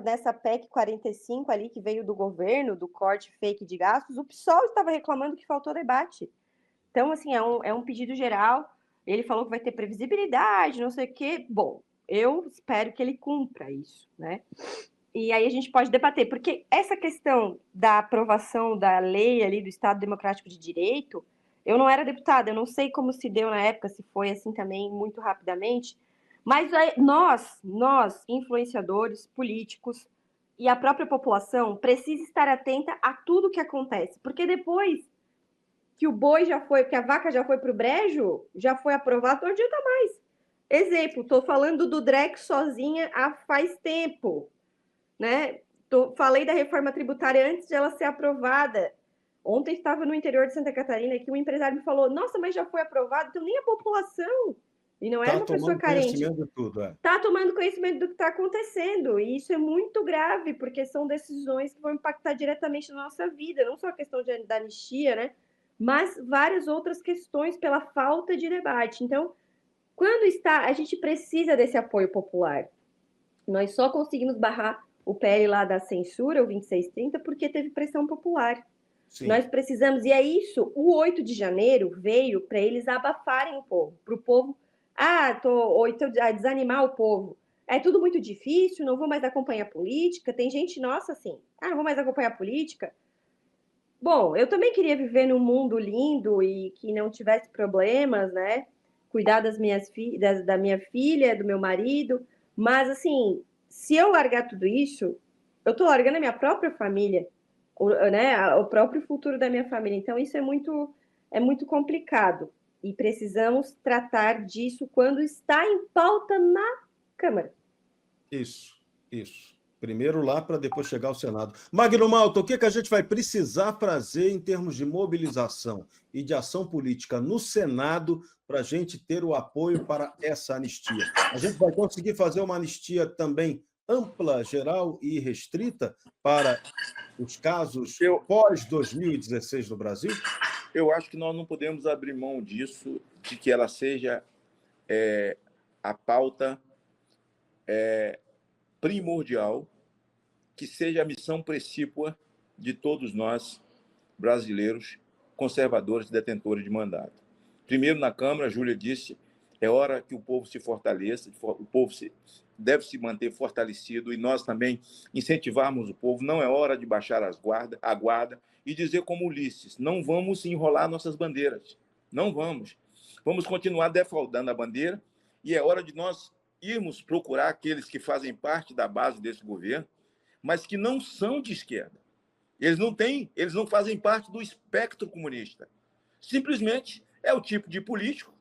Speaker 3: nessa PEC 45 ali, que veio do governo, do corte fake de gastos. O PSOL estava reclamando que faltou debate. Então, assim, é um pedido geral. Ele falou que vai ter previsibilidade, não sei o quê. Bom, eu espero que ele cumpra isso, né? E aí a gente pode debater, porque essa questão da aprovação da lei ali do Estado Democrático de Direito, eu não era deputada, eu não sei como se deu na época, se foi assim também muito rapidamente, mas nós, influenciadores, políticos e a própria população precisa estar atenta a tudo que acontece, porque depois que o boi já foi, que a vaca já foi para o brejo, já foi aprovado, não adianta mais. Exemplo, estou falando do Drex sozinha faz tempo, né? Falei da reforma tributária antes de ela ser aprovada. Ontem estava no interior de Santa Catarina que um empresário me falou: nossa, mas já foi aprovado, então nem a população, e não era uma pessoa carente, está tomando conhecimento do que está acontecendo, e isso é muito grave, porque são decisões que vão impactar diretamente na nossa vida, não só a questão da anistia, né? Mas várias outras questões pela falta de debate. Então, a gente precisa desse apoio popular. Nós só conseguimos barrar o PL lá da censura, o 2630, porque teve pressão popular. Sim. Nós precisamos, e é isso, o 8 de janeiro veio para eles abafarem o povo, para o povo, ou então desanimar o povo. É tudo muito difícil, não vou mais acompanhar política. Tem gente, nossa, assim, não vou mais acompanhar política. Bom, eu também queria viver num mundo lindo e que não tivesse problemas, né? Cuidar da minha filha, do meu marido, mas assim, se eu largar tudo isso, eu estou largando a minha própria família, né? O próprio futuro da minha família. Então, isso é muito complicado. E precisamos tratar disso quando está em pauta na Câmara.
Speaker 1: Isso. Primeiro lá, para depois chegar ao Senado. Magno Malta, o que a gente vai precisar fazer em termos de mobilização e de ação política no Senado para a gente ter o apoio para essa anistia? A gente vai conseguir fazer uma anistia também ampla, geral e restrita para os casos pós-2016 no Brasil?
Speaker 4: Eu acho que nós não podemos abrir mão disso, de que ela seja a pauta primordial, que seja a missão precípua de todos nós, brasileiros, conservadores detentores de mandato. Primeiro, na Câmara, a Júlia disse, é hora que o povo se fortaleça, o povo deve se manter fortalecido e nós também incentivarmos o povo. Não é hora de baixar a guarda e dizer como Ulisses, não vamos enrolar nossas bandeiras, não vamos. Vamos continuar defraudando a bandeira e é hora de nós irmos procurar aqueles que fazem parte da base desse governo, mas que não são de esquerda. Eles não fazem parte do espectro comunista. Simplesmente é o tipo de político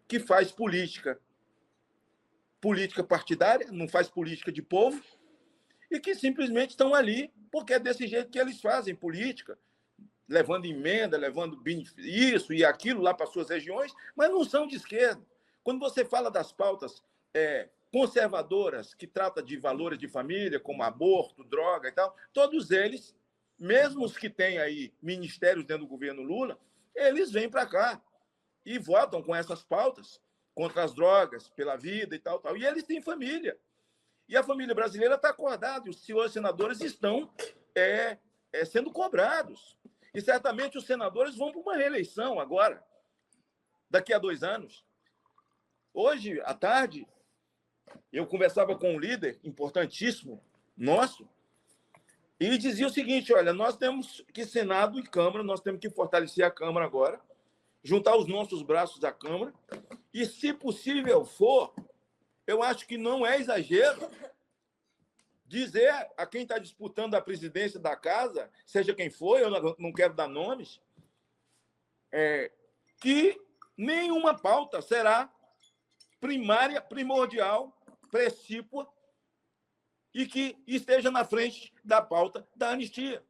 Speaker 4: que faz política partidária, não faz política de povo, e que simplesmente estão ali porque é desse jeito que eles fazem política, levando emenda, levando isso e aquilo lá para suas regiões, mas não são de esquerda. Quando você fala das pautas conservadoras, que trata de valores de família, como aborto, droga e tal, todos eles, mesmo os que têm aí ministérios dentro do governo Lula, eles vêm para cá e votam com essas pautas contra as drogas, pela vida e tal. E eles têm família. E a família brasileira está acordada, e os senhores senadores estão sendo cobrados. E certamente os senadores vão para uma reeleição agora, daqui a 2 anos. Hoje, à tarde, eu conversava com um líder importantíssimo nosso e dizia o seguinte, olha, nós temos que, Senado e Câmara, nós temos que fortalecer a Câmara agora, juntar os nossos braços à Câmara e, se possível for, eu acho que não é exagero dizer a quem está disputando a presidência da casa, seja quem for, eu não quero dar nomes, que nenhuma pauta será primária, primordial, precípua e que esteja na frente da pauta da anistia.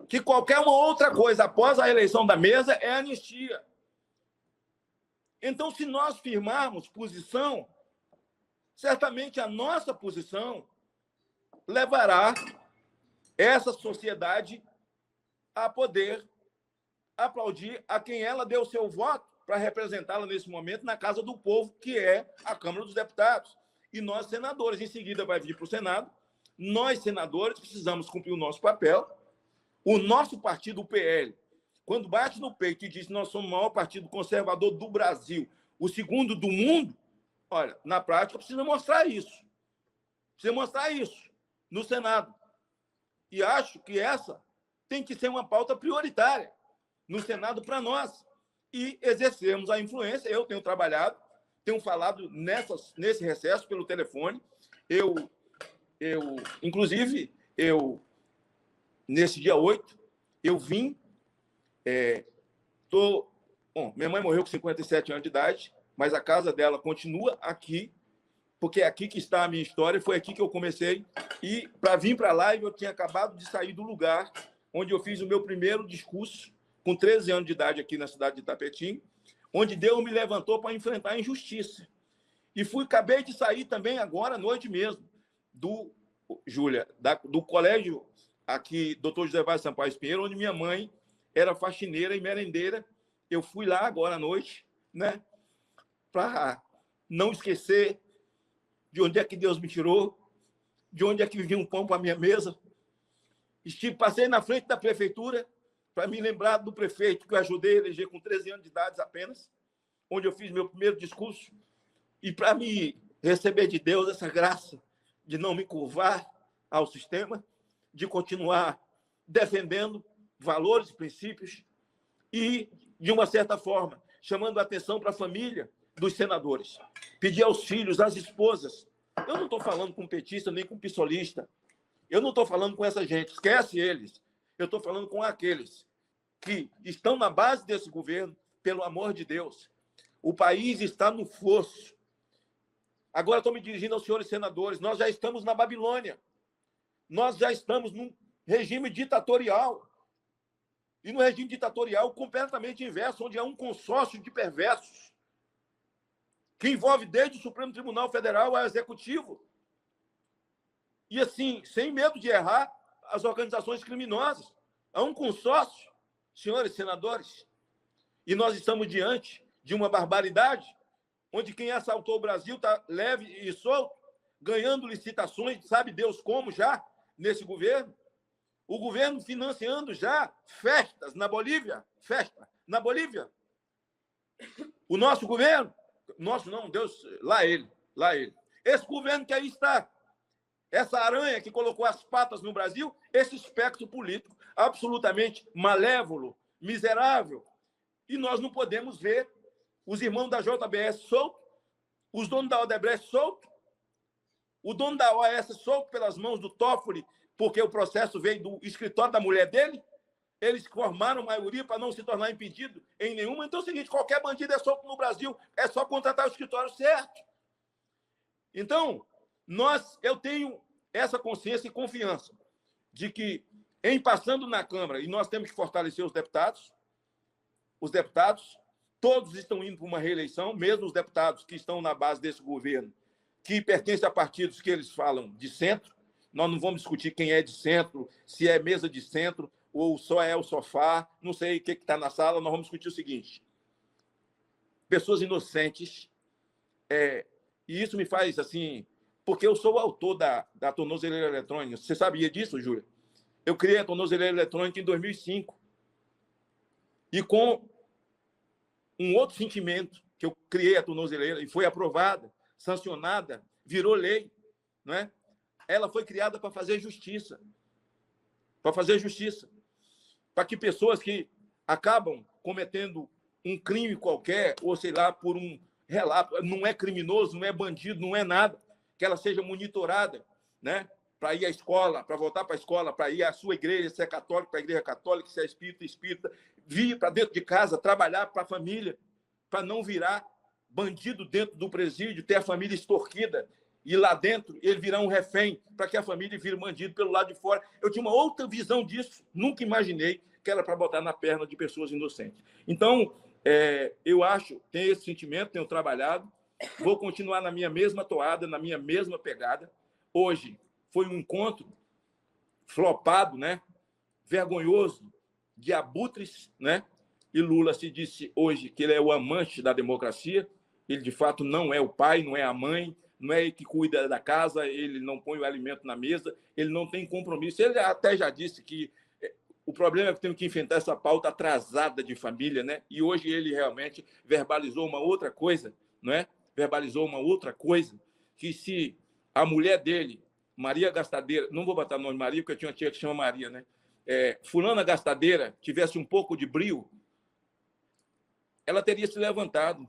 Speaker 4: Que qualquer uma outra coisa após a eleição da mesa é anistia. Então, se nós firmarmos posição, certamente a nossa posição levará essa sociedade a poder aplaudir a quem ela deu seu voto para representá-la nesse momento na Casa do Povo, que é a Câmara dos Deputados. E nós, senadores, em seguida vai vir para o Senado, nós, senadores, precisamos cumprir o nosso papel. O nosso partido, o PL, quando bate no peito e diz que nós somos o maior partido conservador do Brasil, o segundo do mundo, olha, na prática precisa mostrar isso. Precisa mostrar isso no Senado. E acho que essa tem que ser uma pauta prioritária no Senado para nós e exercermos a influência. Eu tenho trabalhado, tenho falado nesse recesso pelo telefone. Inclusive, nesse dia 8, eu vim. Bom, minha mãe morreu com 57 anos de idade, mas a casa dela continua aqui, porque é aqui que está a minha história, foi aqui que eu comecei. E para vir para a live, eu tinha acabado de sair do lugar onde eu fiz o meu primeiro discurso, com 13 anos de idade, aqui na cidade de Itapetim, onde Deus me levantou para enfrentar a injustiça. E acabei de sair também agora, à noite mesmo, do colégio aqui, Dr. José Vaz Sampaio Pinheiro, onde minha mãe era faxineira e merendeira. Eu fui lá agora à noite, né, para não esquecer de onde é que Deus me tirou, de onde é que vinha um pão para a minha mesa. Passei na frente da prefeitura para me lembrar do prefeito que eu ajudei a eleger com 13 anos de idade apenas, onde eu fiz meu primeiro discurso, e para me receber de Deus essa graça de não me curvar ao sistema, de continuar defendendo valores, princípios e, de uma certa forma, chamando a atenção para a família dos senadores. Pedir aos filhos, às esposas. Eu não estou falando com petista nem com pissolista. Eu não estou falando com essa gente. Esquece eles. Eu estou falando com aqueles que estão na base desse governo, pelo amor de Deus. O país está no fosso. Agora estou me dirigindo aos senhores senadores. Nós já estamos na Babilônia. Nós já estamos num regime ditatorial. E no regime ditatorial completamente inverso, onde há um consórcio de perversos, que envolve desde o Supremo Tribunal Federal ao Executivo. E assim, sem medo de errar, as organizações criminosas. Há um consórcio, senhores senadores. E nós estamos diante de uma barbaridade, onde quem assaltou o Brasil está leve e solto, ganhando licitações, sabe Deus como já, nesse governo, O governo financiando já festas na Bolívia. Festa na Bolívia. O nosso governo, nosso não, Deus, lá ele. Esse governo que aí está, essa aranha que colocou as patas no Brasil, esse espectro político absolutamente malévolo, miserável. E nós não podemos ver os irmãos da JBS soltos, os donos da Odebrecht soltos, o dono da OAS solto pelas mãos do Toffoli, porque o processo veio do escritório da mulher dele. Eles formaram maioria para não se tornar impedido em nenhuma. Então é o seguinte, qualquer bandido é solto no Brasil, é só contratar o escritório certo. Então, eu tenho essa consciência e confiança de que, em passando na Câmara, e nós temos que fortalecer os deputados todos estão indo para uma reeleição, mesmo os deputados que estão na base desse governo, que pertencem a partidos que eles falam de centro. Nós não vamos discutir quem é de centro, se é mesa de centro ou só é o sofá, não sei o que está na sala. Nós vamos discutir o seguinte: pessoas inocentes, e isso me faz assim, porque eu sou o autor da tornozeleira eletrônica. Você sabia disso, Júlia? Eu criei a tornozeleira eletrônica em 2005. E com um outro sentimento, que eu criei a tornozeleira e foi aprovada, sancionada, virou lei, não é? Ela foi criada para fazer justiça. Para que pessoas que acabam cometendo um crime qualquer, ou sei lá, por um relato, não é criminoso, não é bandido, não é nada, que ela seja monitorada, né? Para ir à escola, para voltar para a escola, para ir à sua igreja, se é católico, para a igreja católica, se é espírita, vir para dentro de casa, trabalhar para a família, para não virar bandido dentro do presídio, ter a família extorquida, e lá dentro ele virar um refém, para que a família vire bandido pelo lado de fora. Eu tinha uma outra visão disso, nunca imaginei que era para botar na perna de pessoas inocentes. Então, eu acho, tenho esse sentimento, tenho trabalhado, vou continuar na minha mesma toada, na minha mesma pegada. Hoje foi um encontro flopado, né? Vergonhoso, de abutres, né? E Lula se disse hoje que ele é o amante da democracia. Ele, de fato, não é o pai, não é a mãe, não é ele que cuida da casa, ele não põe o alimento na mesa, ele não tem compromisso. Ele até já disse que o problema é que temos que enfrentar essa pauta atrasada de família, né? E hoje ele realmente verbalizou uma outra coisa, não é? Verbalizou uma outra coisa, que se a mulher dele, Maria Gastadeira, não vou botar o nome de Maria, porque eu tinha uma tia que chama Maria, né? Fulana Gastadeira tivesse um pouco de brio, ela teria se levantado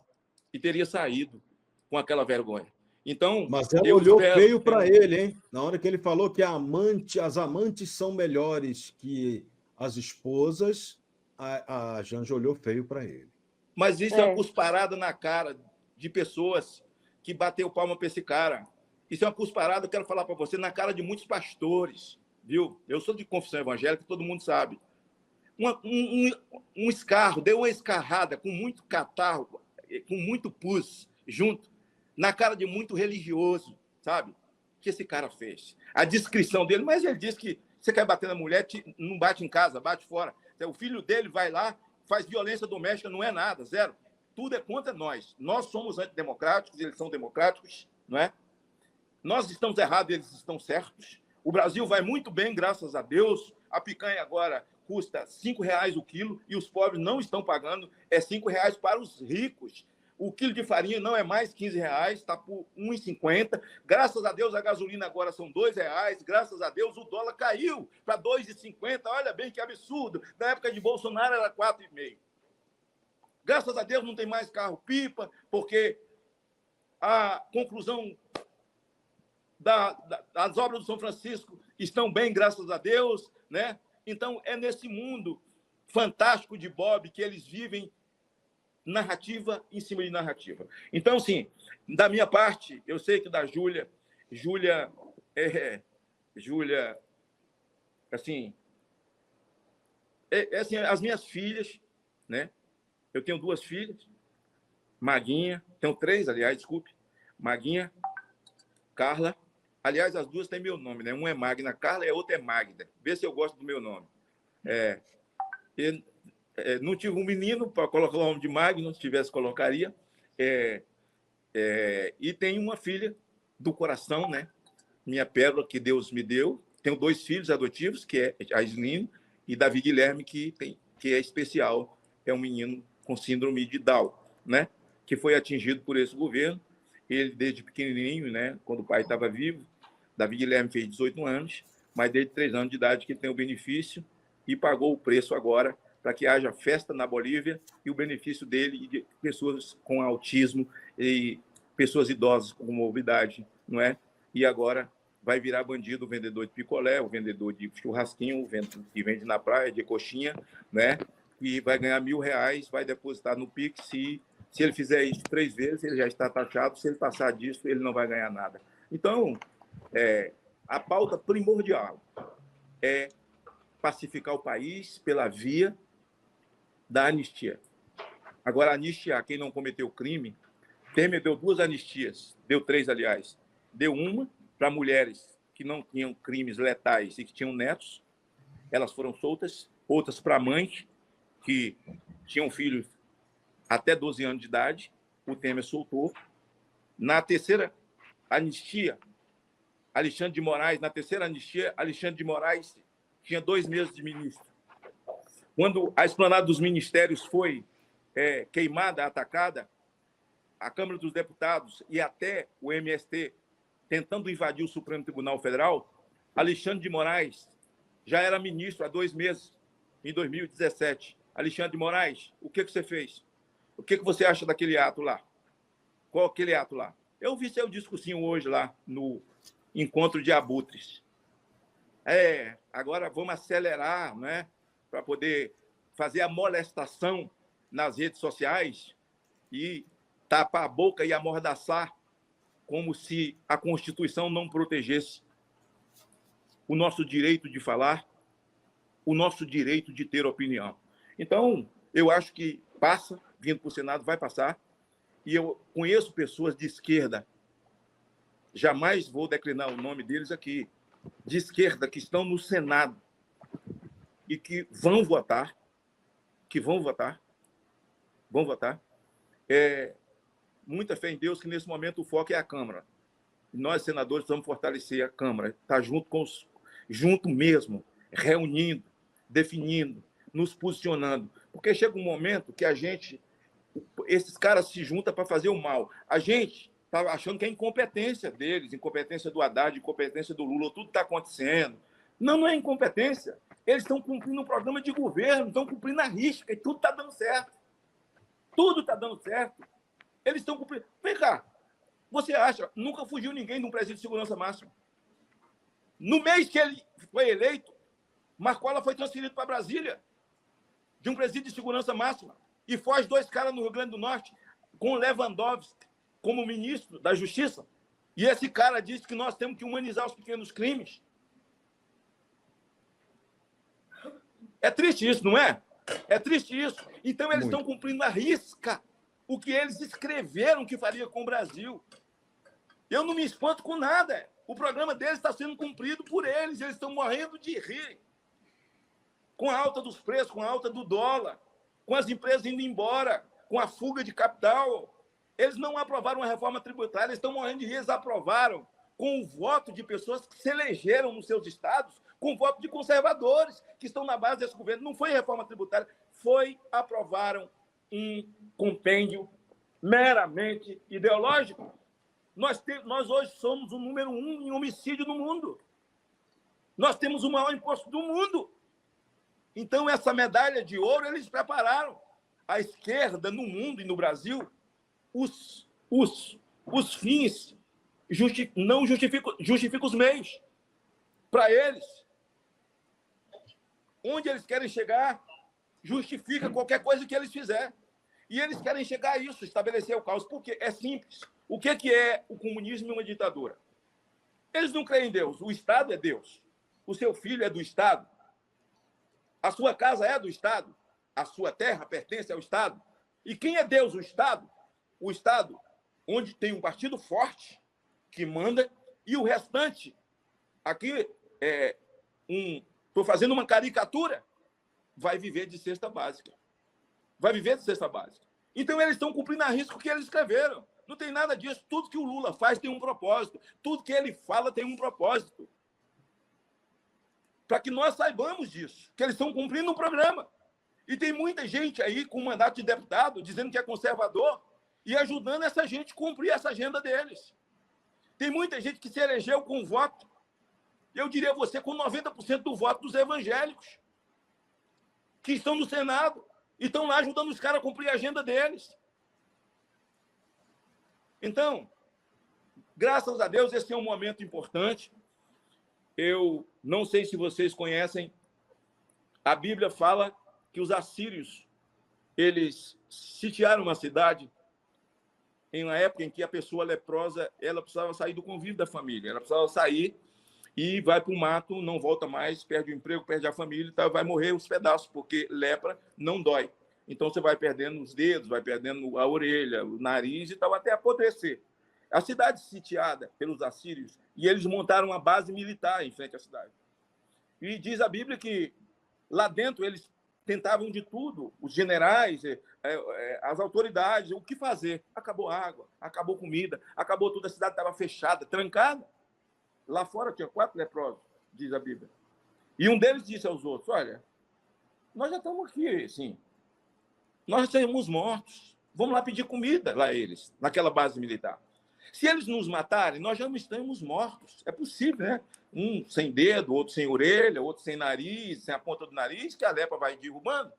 Speaker 4: e teria saído com aquela vergonha. Então,
Speaker 1: mas ela olhou feio para ele, hein? Na hora que ele falou que as amantes são melhores que as esposas, a Janja olhou feio para ele.
Speaker 4: Mas isso é uma cusparada na cara de pessoas que bateu palma para esse cara. Isso é uma cusparada, eu quero falar para você, na cara de muitos pastores, viu? Eu sou de confissão evangélica, todo mundo sabe. Um escarro, deu uma escarrada com muito catarro, com muito pus junto, na cara de muito religioso, sabe? Que esse cara fez. A descrição dele, mas ele disse que você quer bater na mulher, não bate em casa, bate fora. O filho dele vai lá, faz violência doméstica, não é nada, zero. Tudo é contra nós. Nós somos antidemocráticos, eles são democráticos, não é? Nós estamos errados, eles estão certos. O Brasil vai muito bem, graças a Deus. A picanha agora custa R$5 o quilo e os pobres não estão pagando. É R$5 para os ricos. O quilo de farinha não é mais R$15, está por R$1,50. Graças a Deus, a gasolina agora são R$2. Graças a Deus, o dólar caiu para R$2,50. Olha bem que absurdo. Na época de Bolsonaro era R$4,5. Graças a Deus, não tem mais carro-pipa, porque a conclusão das obras do São Francisco estão bem, graças a Deus, né? Então, é nesse mundo fantástico de Bob que eles vivem narrativa em cima de narrativa. Então, sim, da minha parte, eu sei que da Júlia, assim, assim, as minhas filhas, né? Eu tenho 2 filhas, Maguinha, tenho 3, aliás, desculpe, Maguinha, Carla. Aliás, as 2 têm meu nome, né? Uma é Magna Carla e a outra é Magda. Vê se eu gosto do meu nome. Não tive um menino para colocar o nome de Magno, se tivesse, colocaria. E tenho uma filha do coração, né? Minha pérola que Deus me deu, tenho 2 filhos adotivos, que é a Isline e Davi Guilherme, que é especial, é um menino com síndrome de Down, né? Que foi atingido por esse governo. Ele, desde pequenininho, né? Quando o pai estava vivo, Davi Guilherme fez 18 anos, mas desde 3 anos de idade que ele tem o benefício e pagou o preço agora para que haja festa na Bolívia e o benefício dele e de pessoas com autismo e pessoas idosas com mobilidade, não é? E agora vai virar bandido o vendedor de picolé, o vendedor de churrasquinho, o que vende na praia, de coxinha, né? E vai ganhar R$1.000, vai depositar no Pix. Se ele fizer isso 3 vezes, ele já está taxado. Se ele passar disso, ele não vai ganhar nada. Então, a pauta primordial é pacificar o país pela via da anistia. Agora, anistiar quem não cometeu crime, Temer deu 2 anistias, deu 3, aliás. Deu uma para mulheres que não tinham crimes letais e que tinham netos, elas foram soltas. Outras para mães que tinham filhos até 12 anos de idade, o Temer soltou. Na terceira anistia, Alexandre de Moraes, Alexandre de Moraes tinha 2 meses de ministro. Quando a esplanada dos ministérios foi queimada, atacada, a Câmara dos Deputados e até o MST tentando invadir o Supremo Tribunal Federal, Alexandre de Moraes já era ministro há 2 meses, em 2017. Alexandre de Moraes, o que você fez? O que você acha daquele ato lá? Qual aquele ato lá? Eu vi seu discursinho hoje lá no Encontro de Abutres. Agora vamos acelerar, né, para poder fazer a molestação nas redes sociais e tapar a boca e amordaçar, como se a Constituição não protegesse o nosso direito de falar, o nosso direito de ter opinião. Então, eu acho que passa, vindo para o Senado, vai passar, e eu conheço pessoas de esquerda, jamais vou declinar o nome deles aqui, de esquerda, que estão no Senado e que vão votar, muita fé em Deus que, nesse momento, o foco é a Câmara. Nós, senadores, vamos fortalecer a Câmara, estar junto mesmo, reunindo, definindo, nos posicionando. Porque chega um momento que esses caras se juntam para fazer o mal. A gente está achando que é incompetência deles, incompetência do Haddad, incompetência do Lula, tudo está acontecendo. Não é incompetência. Eles estão cumprindo um programa de governo, estão cumprindo a risca, e tudo está dando certo. Tudo está dando certo. Eles estão cumprindo. Vem cá, você acha, nunca fugiu ninguém de um presídio de segurança máxima. No mês que ele foi eleito, Marcola foi transferido para Brasília, de um presídio de segurança máxima, e foge 2 caras no Rio Grande do Norte, com Lewandowski como ministro da Justiça. E esse cara disse que nós temos que humanizar os pequenos crimes. É triste isso, não é? É triste isso. Então, eles estão cumprindo à risca o que eles escreveram que faria com o Brasil. Eu não me espanto com nada. O programa deles está sendo cumprido por eles. Eles estão morrendo de rir. Com a alta dos preços, com a alta do dólar, com as empresas indo embora, com a fuga de capital. Eles não aprovaram uma reforma tributária, eles estão morrendo de rir. Eles aprovaram com o voto de pessoas que se elegeram nos seus estados, com o voto de conservadores que estão na base desse governo. Não foi reforma tributária, aprovaram um compêndio meramente ideológico. Nós hoje somos o número 1 em homicídio no mundo. Nós temos o maior imposto do mundo. Então, essa medalha de ouro eles prepararam. A esquerda no mundo e no Brasil, os fins não justificam os meios. Para eles, onde eles querem chegar, justifica qualquer coisa que eles fizerem. E eles querem chegar a isso, estabelecer o caos. Porque é simples. O que é o comunismo e uma ditadura? Eles não creem em Deus. O Estado é Deus. O seu filho é do Estado. A sua casa é do Estado. A sua terra pertence ao Estado. E quem é Deus? O Estado. O Estado onde tem um partido forte que manda e o restante. Aqui, estou fazendo uma caricatura, vai viver de cesta básica. Vai viver de cesta básica. Então, eles estão cumprindo a risco que eles escreveram. Não tem nada disso. Tudo que o Lula faz tem um propósito. Tudo que ele fala tem um propósito. para que nós saibamos disso, que eles estão cumprindo um programa. E tem muita gente aí com mandato de deputado dizendo que é conservador e ajudando essa gente a cumprir essa agenda deles. Tem muita gente que se elegeu com voto, eu diria a você, com 90% do voto dos evangélicos, que estão no Senado e estão lá ajudando os caras a cumprir a agenda deles. Então, graças a Deus, esse é um momento importante. Eu não sei se vocês conhecem, a Bíblia fala que os assírios, eles sitiaram uma cidade em uma época em que a pessoa leprosa, ela precisava sair do convívio da família, ela precisava sair e vai para o mato, não volta mais, perde o emprego, perde a família, tá, vai morrer os pedaços, porque lepra não dói. Então você vai perdendo os dedos, vai perdendo a orelha, o nariz e tal, até apodrecer. A cidade sitiada pelos assírios, e eles montaram uma base militar em frente à cidade. E diz a Bíblia que lá dentro eles tentavam de tudo, os generais, as autoridades, o que fazer? Acabou água, acabou comida, acabou tudo, a cidade estava fechada, trancada. Lá fora tinha 4 leprosos, diz a Bíblia. E um deles disse aos outros, olha, nós já estamos aqui, assim, nós estamos mortos, vamos lá pedir comida lá eles, naquela base militar. Se eles nos matarem, nós já não estamos mortos. É possível, né? Um sem dedo, outro sem orelha, outro sem nariz, sem a ponta do nariz, que a lepra vai derrubando.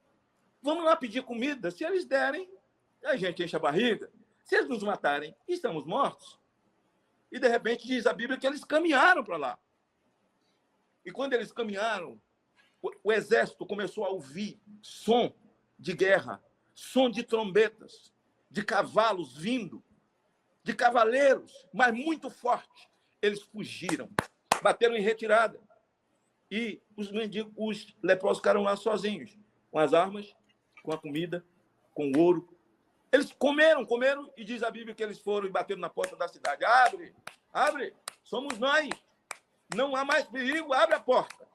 Speaker 4: Vamos lá pedir comida. Se eles derem, a gente enche a barriga. Se eles nos matarem, estamos mortos. E, de repente, diz a Bíblia que eles caminharam para lá. E quando eles caminharam, o exército começou a ouvir som de guerra, som de trombetas, de cavalos vindo, de cavaleiros, mas muito forte. Eles fugiram, bateram em retirada. E os mendigos, os leprosos ficaram lá sozinhos, com as armas, com a comida, com o ouro. Eles comeram, e diz a Bíblia que eles foram e bateram na porta da cidade. Abre, abre, somos nós. Não há mais perigo, abre a porta.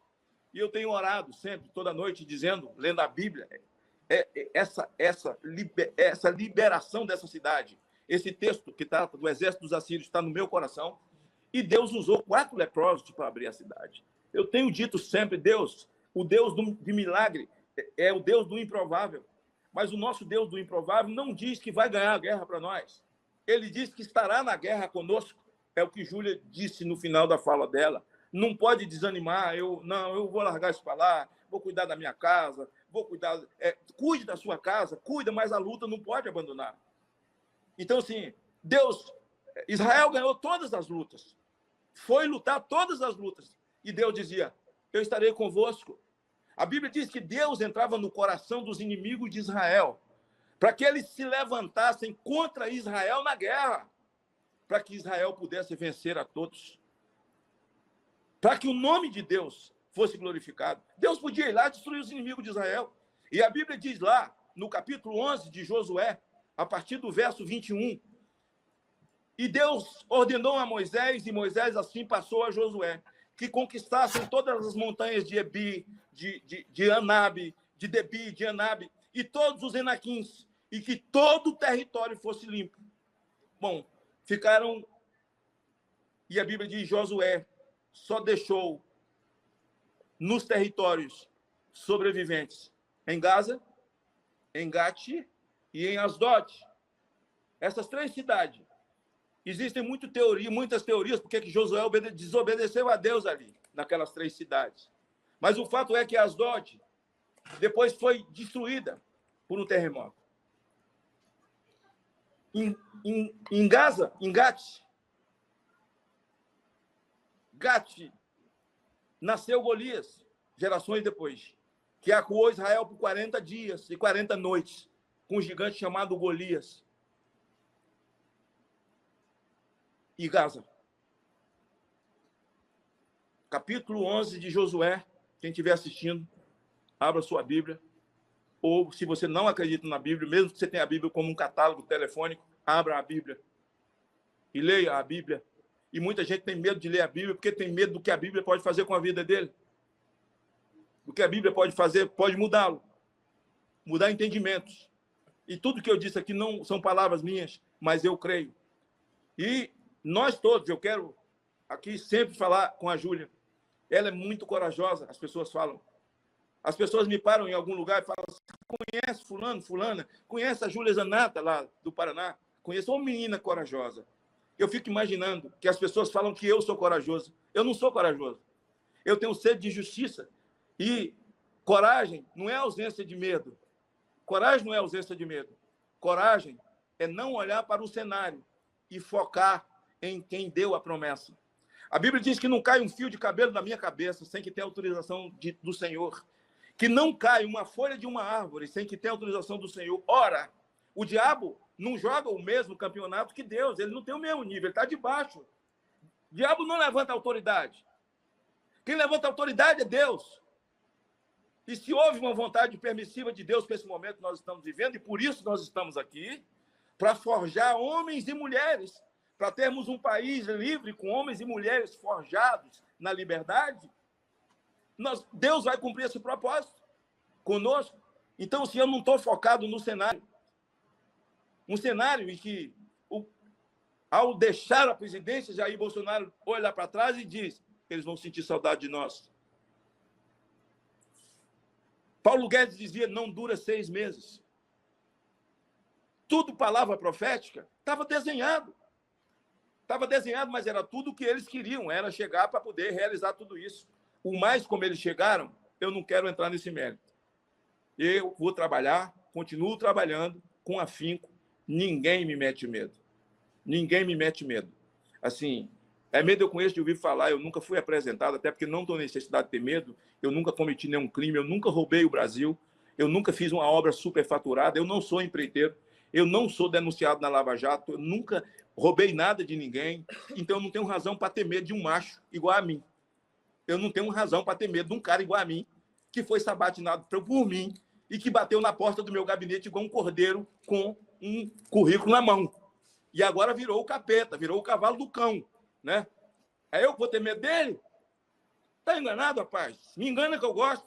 Speaker 4: E eu tenho orado sempre, toda noite, dizendo, lendo a Bíblia, essa liberação dessa cidade. Esse texto que trata do exército dos assírios está no meu coração. E Deus usou 4 leprosos para abrir a cidade. Eu tenho dito sempre, Deus, o Deus de milagre, é o Deus do improvável. Mas o nosso Deus do improvável não diz que vai ganhar a guerra para nós. Ele diz que estará na guerra conosco. É o que Júlia disse no final da fala dela. Não pode desanimar. Eu vou largar isso para lá, vou cuidar da minha casa, vou cuidar... cuide da sua casa, cuida, mas a luta não pode abandonar. Então, assim, Israel ganhou todas as lutas. Foi lutar todas as lutas. E Deus dizia, eu estarei convosco. A Bíblia diz que Deus entrava no coração dos inimigos de Israel, para que eles se levantassem contra Israel na guerra, para que Israel pudesse vencer a todos, para que o nome de Deus fosse glorificado. Deus podia ir lá e destruir os inimigos de Israel. E a Bíblia diz lá, no capítulo 11 de Josué, a partir do verso 21, e Deus ordenou a Moisés, e Moisés assim passou a Josué, que conquistassem todas as montanhas de Ebi, de Anabe, de Debi, de Anabe, e todos os Enaquins, e que todo o território fosse limpo. Bom, ficaram... E a Bíblia diz, Josué só deixou nos territórios sobreviventes em Gaza, em Gati e em Asdod. Essas 3 cidades. Existem muitas teorias porque que Josué desobedeceu a Deus ali, naquelas 3 cidades. Mas o fato é que Asdod depois foi destruída por um terremoto. Em Gaza, em Gati, nasceu Golias, gerações depois, que acuou Israel por 40 dias e 40 noites, com um gigante chamado Golias. E Gaza. Capítulo 11 de Josué, quem estiver assistindo, abra sua Bíblia, ou se você não acredita na Bíblia, mesmo que você tenha a Bíblia como um catálogo telefônico, abra a Bíblia e leia a Bíblia. E muita gente tem medo de ler a Bíblia porque tem medo do que a Bíblia pode fazer com a vida dele. O que a Bíblia pode fazer pode mudá-lo, mudar entendimentos. E tudo que eu disse aqui não são palavras minhas, mas eu creio. E nós todos, eu quero aqui sempre falar com a Júlia, Ela é muito corajosa, as pessoas falam. As pessoas me param em algum lugar e falam, conhece fulano, fulana? Conhece a Júlia Zanata, lá do Paraná? Conheço uma menina corajosa. Eu fico imaginando que as pessoas falam que eu sou corajoso. Eu não sou corajoso. Eu tenho sede de justiça. E coragem não é ausência de medo. Coragem não é ausência de medo. Coragem é não olhar para o cenário e focar em quem deu a promessa. A Bíblia diz que não cai um fio de cabelo na minha cabeça sem que tenha autorização do Senhor. Que não cai uma folha de uma árvore sem que tenha autorização do Senhor. Ora, o diabo não joga o mesmo campeonato que Deus. Ele não tem o mesmo nível, ele está de baixo. O diabo não levanta autoridade. Quem levanta autoridade é Deus. E se houve uma vontade permissiva de Deus para esse momento que nós estamos vivendo, e por isso nós estamos aqui, para forjar homens e mulheres, para termos um país livre com homens e mulheres forjados na liberdade, Deus vai cumprir esse propósito conosco. Então, se eu não estou focado no cenário, um cenário em que, ao deixar a presidência, Jair Bolsonaro olha para trás e diz, eles vão sentir saudade de nós. Paulo Guedes dizia, não dura 6 meses. Tudo palavra profética, estava desenhado. Estava desenhado, mas era tudo o que eles queriam, era chegar para poder realizar tudo isso. O mais como eles chegaram, eu não quero entrar nesse mérito. Eu vou trabalhar, continuo trabalhando com afinco, ninguém me mete medo. Ninguém me mete medo. Assim, é medo eu conheço de ouvir falar, eu nunca fui apresentado, até porque não estou necessidade de ter medo, eu nunca cometi nenhum crime, eu nunca roubei o Brasil, eu nunca fiz uma obra superfaturada, eu não sou empreiteiro, eu não sou denunciado na Lava Jato, eu nunca roubei nada de ninguém, então eu não tenho razão para ter medo de um macho igual a mim. Eu não tenho razão para ter medo de um cara igual a mim, que foi sabatinado por mim e que bateu na porta do meu gabinete igual um cordeiro com um currículo na mão. E agora virou o capeta, virou o cavalo do cão, né? É eu que vou ter medo dele? Tá enganado, rapaz? Me engana que eu gosto.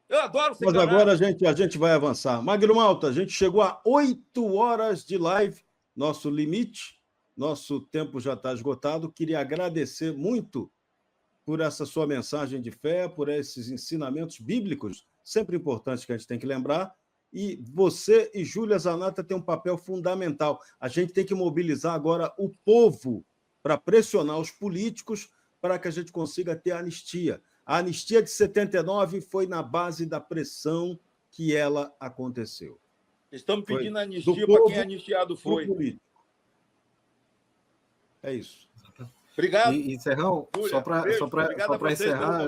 Speaker 4: Eu adoro ser enganado.
Speaker 1: Mas agora a gente vai avançar. Magno Malta, a gente chegou a 8 horas de live, nosso limite, nosso tempo já está esgotado. Queria agradecer muito por essa sua mensagem de fé, por esses ensinamentos bíblicos, sempre importantes que a gente tem que lembrar. E você e Júlia Zanata têm um papel fundamental. A gente tem que mobilizar agora o povo para pressionar os políticos para que a gente consiga ter anistia. A anistia de 79 foi na base da pressão que ela aconteceu.
Speaker 4: Estamos pedindo anistia para quem anistiado foi.
Speaker 1: É isso.
Speaker 2: Obrigado. E Serrão, só para encerrar,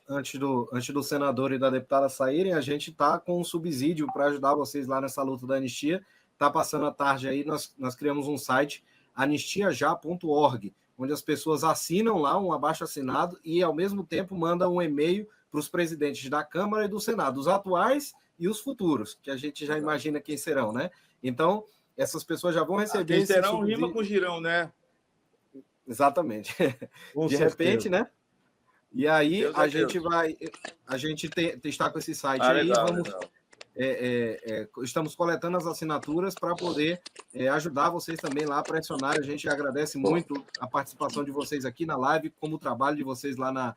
Speaker 2: antes do senador e da deputada saírem, a gente está com um subsídio para ajudar vocês lá nessa luta da anistia. Está passando a tarde aí, nós criamos um site, anistiajá.org, onde as pessoas assinam lá um abaixo-assinado e, ao mesmo tempo, mandam um e-mail para os presidentes da Câmara e do Senado, os atuais e os futuros, que a gente já imagina quem serão, né? Então, essas pessoas já vão receber...
Speaker 4: Quem serão rima com girão, né?
Speaker 2: Exatamente. De repente, né? E aí
Speaker 4: Deus
Speaker 2: a gente está com esse site
Speaker 4: legal,
Speaker 2: vamos... estamos coletando as assinaturas para poder ajudar vocês também lá a pressionar. A gente agradece muito a participação de vocês aqui na live, como o trabalho de vocês lá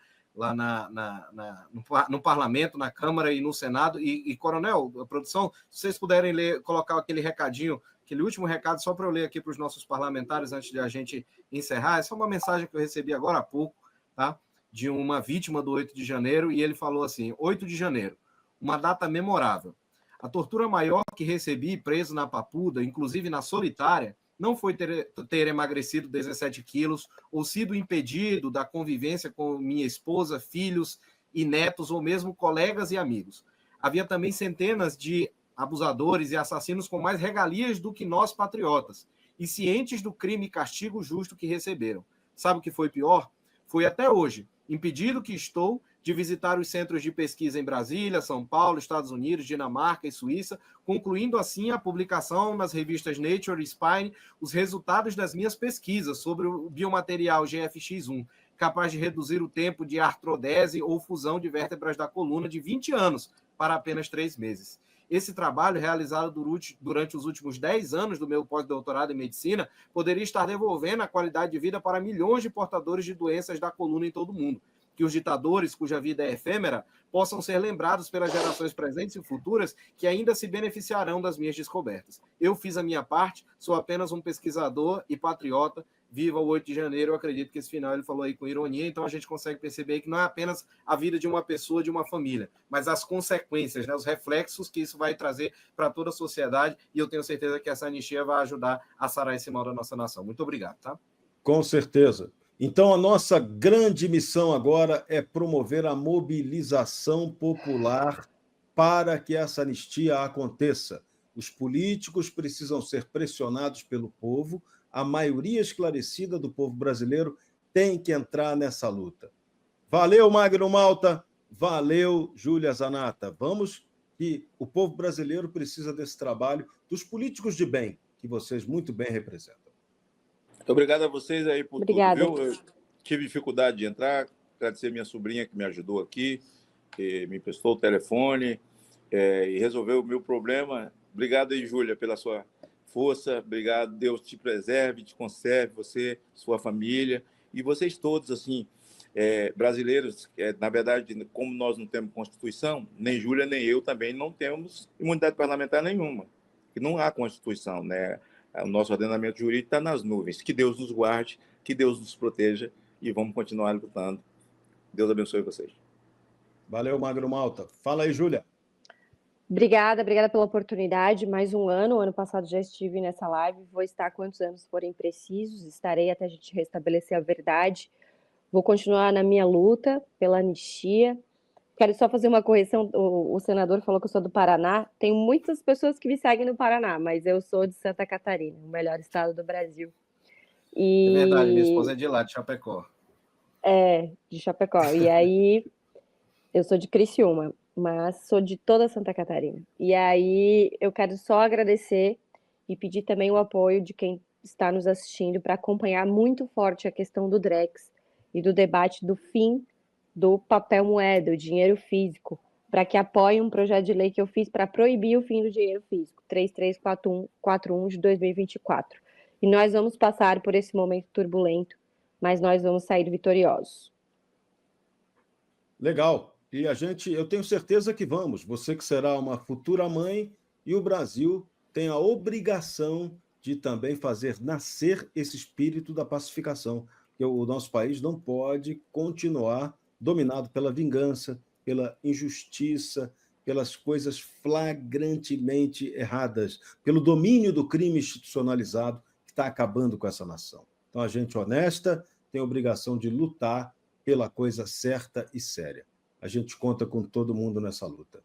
Speaker 2: no Parlamento, na Câmara e no Senado. E Coronel, a produção, se vocês puderem ler, colocar aquele recadinho, aquele último recado, só para eu ler aqui para os nossos parlamentares antes de a gente encerrar. Essa é uma mensagem que eu recebi agora há pouco, tá? De uma vítima do 8 de janeiro, e ele falou assim: 8 de janeiro, uma data memorável. A tortura maior que recebi preso na Papuda, inclusive na solitária, não foi ter emagrecido 17 quilos ou sido impedido da convivência com minha esposa, filhos e netos, ou mesmo colegas e amigos. Havia também centenas de abusadores e assassinos com mais regalias do que nós patriotas, e cientes do crime e castigo justo que receberam. Sabe o que foi pior? Foi até hoje, impedido que estou de visitar os centros de pesquisa em Brasília, São Paulo, Estados Unidos, Dinamarca e Suíça, concluindo assim a publicação nas revistas Nature e Spine os resultados das minhas pesquisas sobre o biomaterial GFX1, capaz de reduzir o tempo de artrodese ou fusão de vértebras da coluna de 20 anos para apenas 3 meses. Esse trabalho, realizado durante os últimos 10 anos do meu pós-doutorado em medicina, poderia estar devolvendo a qualidade de vida para milhões de portadores de doenças da coluna em todo o mundo. que os ditadores, cuja vida é efêmera, possam ser lembrados pelas gerações presentes e futuras que ainda se beneficiarão das minhas descobertas. Eu fiz a minha parte, sou apenas um pesquisador e patriota. Viva o 8 de janeiro, eu acredito que esse final ele falou aí com ironia, então a gente consegue perceber que não é apenas a vida de uma pessoa, de uma família, mas as consequências, né, os reflexos que isso vai trazer para toda a sociedade, e eu tenho certeza que essa anistia vai ajudar a sarar esse mal da nossa nação. Muito obrigado, tá?
Speaker 1: Com certeza. Então, a nossa grande missão agora é promover a mobilização popular para que essa anistia aconteça. Os políticos precisam ser pressionados pelo povo, a maioria esclarecida do povo brasileiro tem que entrar nessa luta. Valeu, Magno Malta, valeu, Júlia Zanatta. Vamos, que o povo brasileiro precisa desse trabalho dos políticos de bem, que vocês muito bem representam.
Speaker 4: Muito obrigado a vocês aí por
Speaker 3: Obrigada.
Speaker 4: tudo, viu? Eu tive dificuldade de entrar, agradecer minha sobrinha que me ajudou aqui, que me emprestou o telefone e resolveu o meu problema. Obrigado aí, Júlia, pela sua força. Obrigado, Deus te preserve, te conserve, você, sua família e vocês todos, assim, brasileiros. Na verdade, como nós não temos Constituição, nem Júlia nem eu também não temos imunidade parlamentar nenhuma, que não há Constituição, né? O nosso ordenamento jurídico está nas nuvens. Que Deus nos guarde, que Deus nos proteja e vamos continuar lutando. Deus abençoe vocês.
Speaker 1: Valeu, Magno Malta. Fala aí, Júlia.
Speaker 3: Obrigada pela oportunidade. Mais um ano. Ano passado já estive nessa live. Vou estar quantos anos forem precisos. Estarei até a gente restabelecer a verdade. Vou continuar na minha luta pela anistia. Quero só fazer uma correção. O senador falou que eu sou do Paraná. Tem muitas pessoas que me seguem no Paraná, mas eu sou de Santa Catarina, o melhor estado do Brasil.
Speaker 2: É verdade, minha esposa é de lá, de Chapecó.
Speaker 3: De Chapecó. E aí, eu sou de Criciúma, mas sou de toda Santa Catarina. E aí, eu quero só agradecer e pedir também o apoio de quem está nos assistindo para acompanhar muito forte a questão do Drex e do debate do fim do papel moeda, o dinheiro físico, para que apoiem um projeto de lei que eu fiz para proibir o fim do dinheiro físico, 3341 de 2024. E nós vamos passar por esse momento turbulento, mas nós vamos sair vitoriosos.
Speaker 1: Legal. E eu tenho certeza que vamos. Você que será uma futura mãe e o Brasil tem a obrigação de também fazer nascer esse espírito da pacificação, porque o nosso país não pode continuar dominado pela vingança, pela injustiça, pelas coisas flagrantemente erradas, pelo domínio do crime institucionalizado que está acabando com essa nação. Então, a gente honesta tem a obrigação de lutar pela coisa certa e séria. A gente conta com todo mundo nessa luta.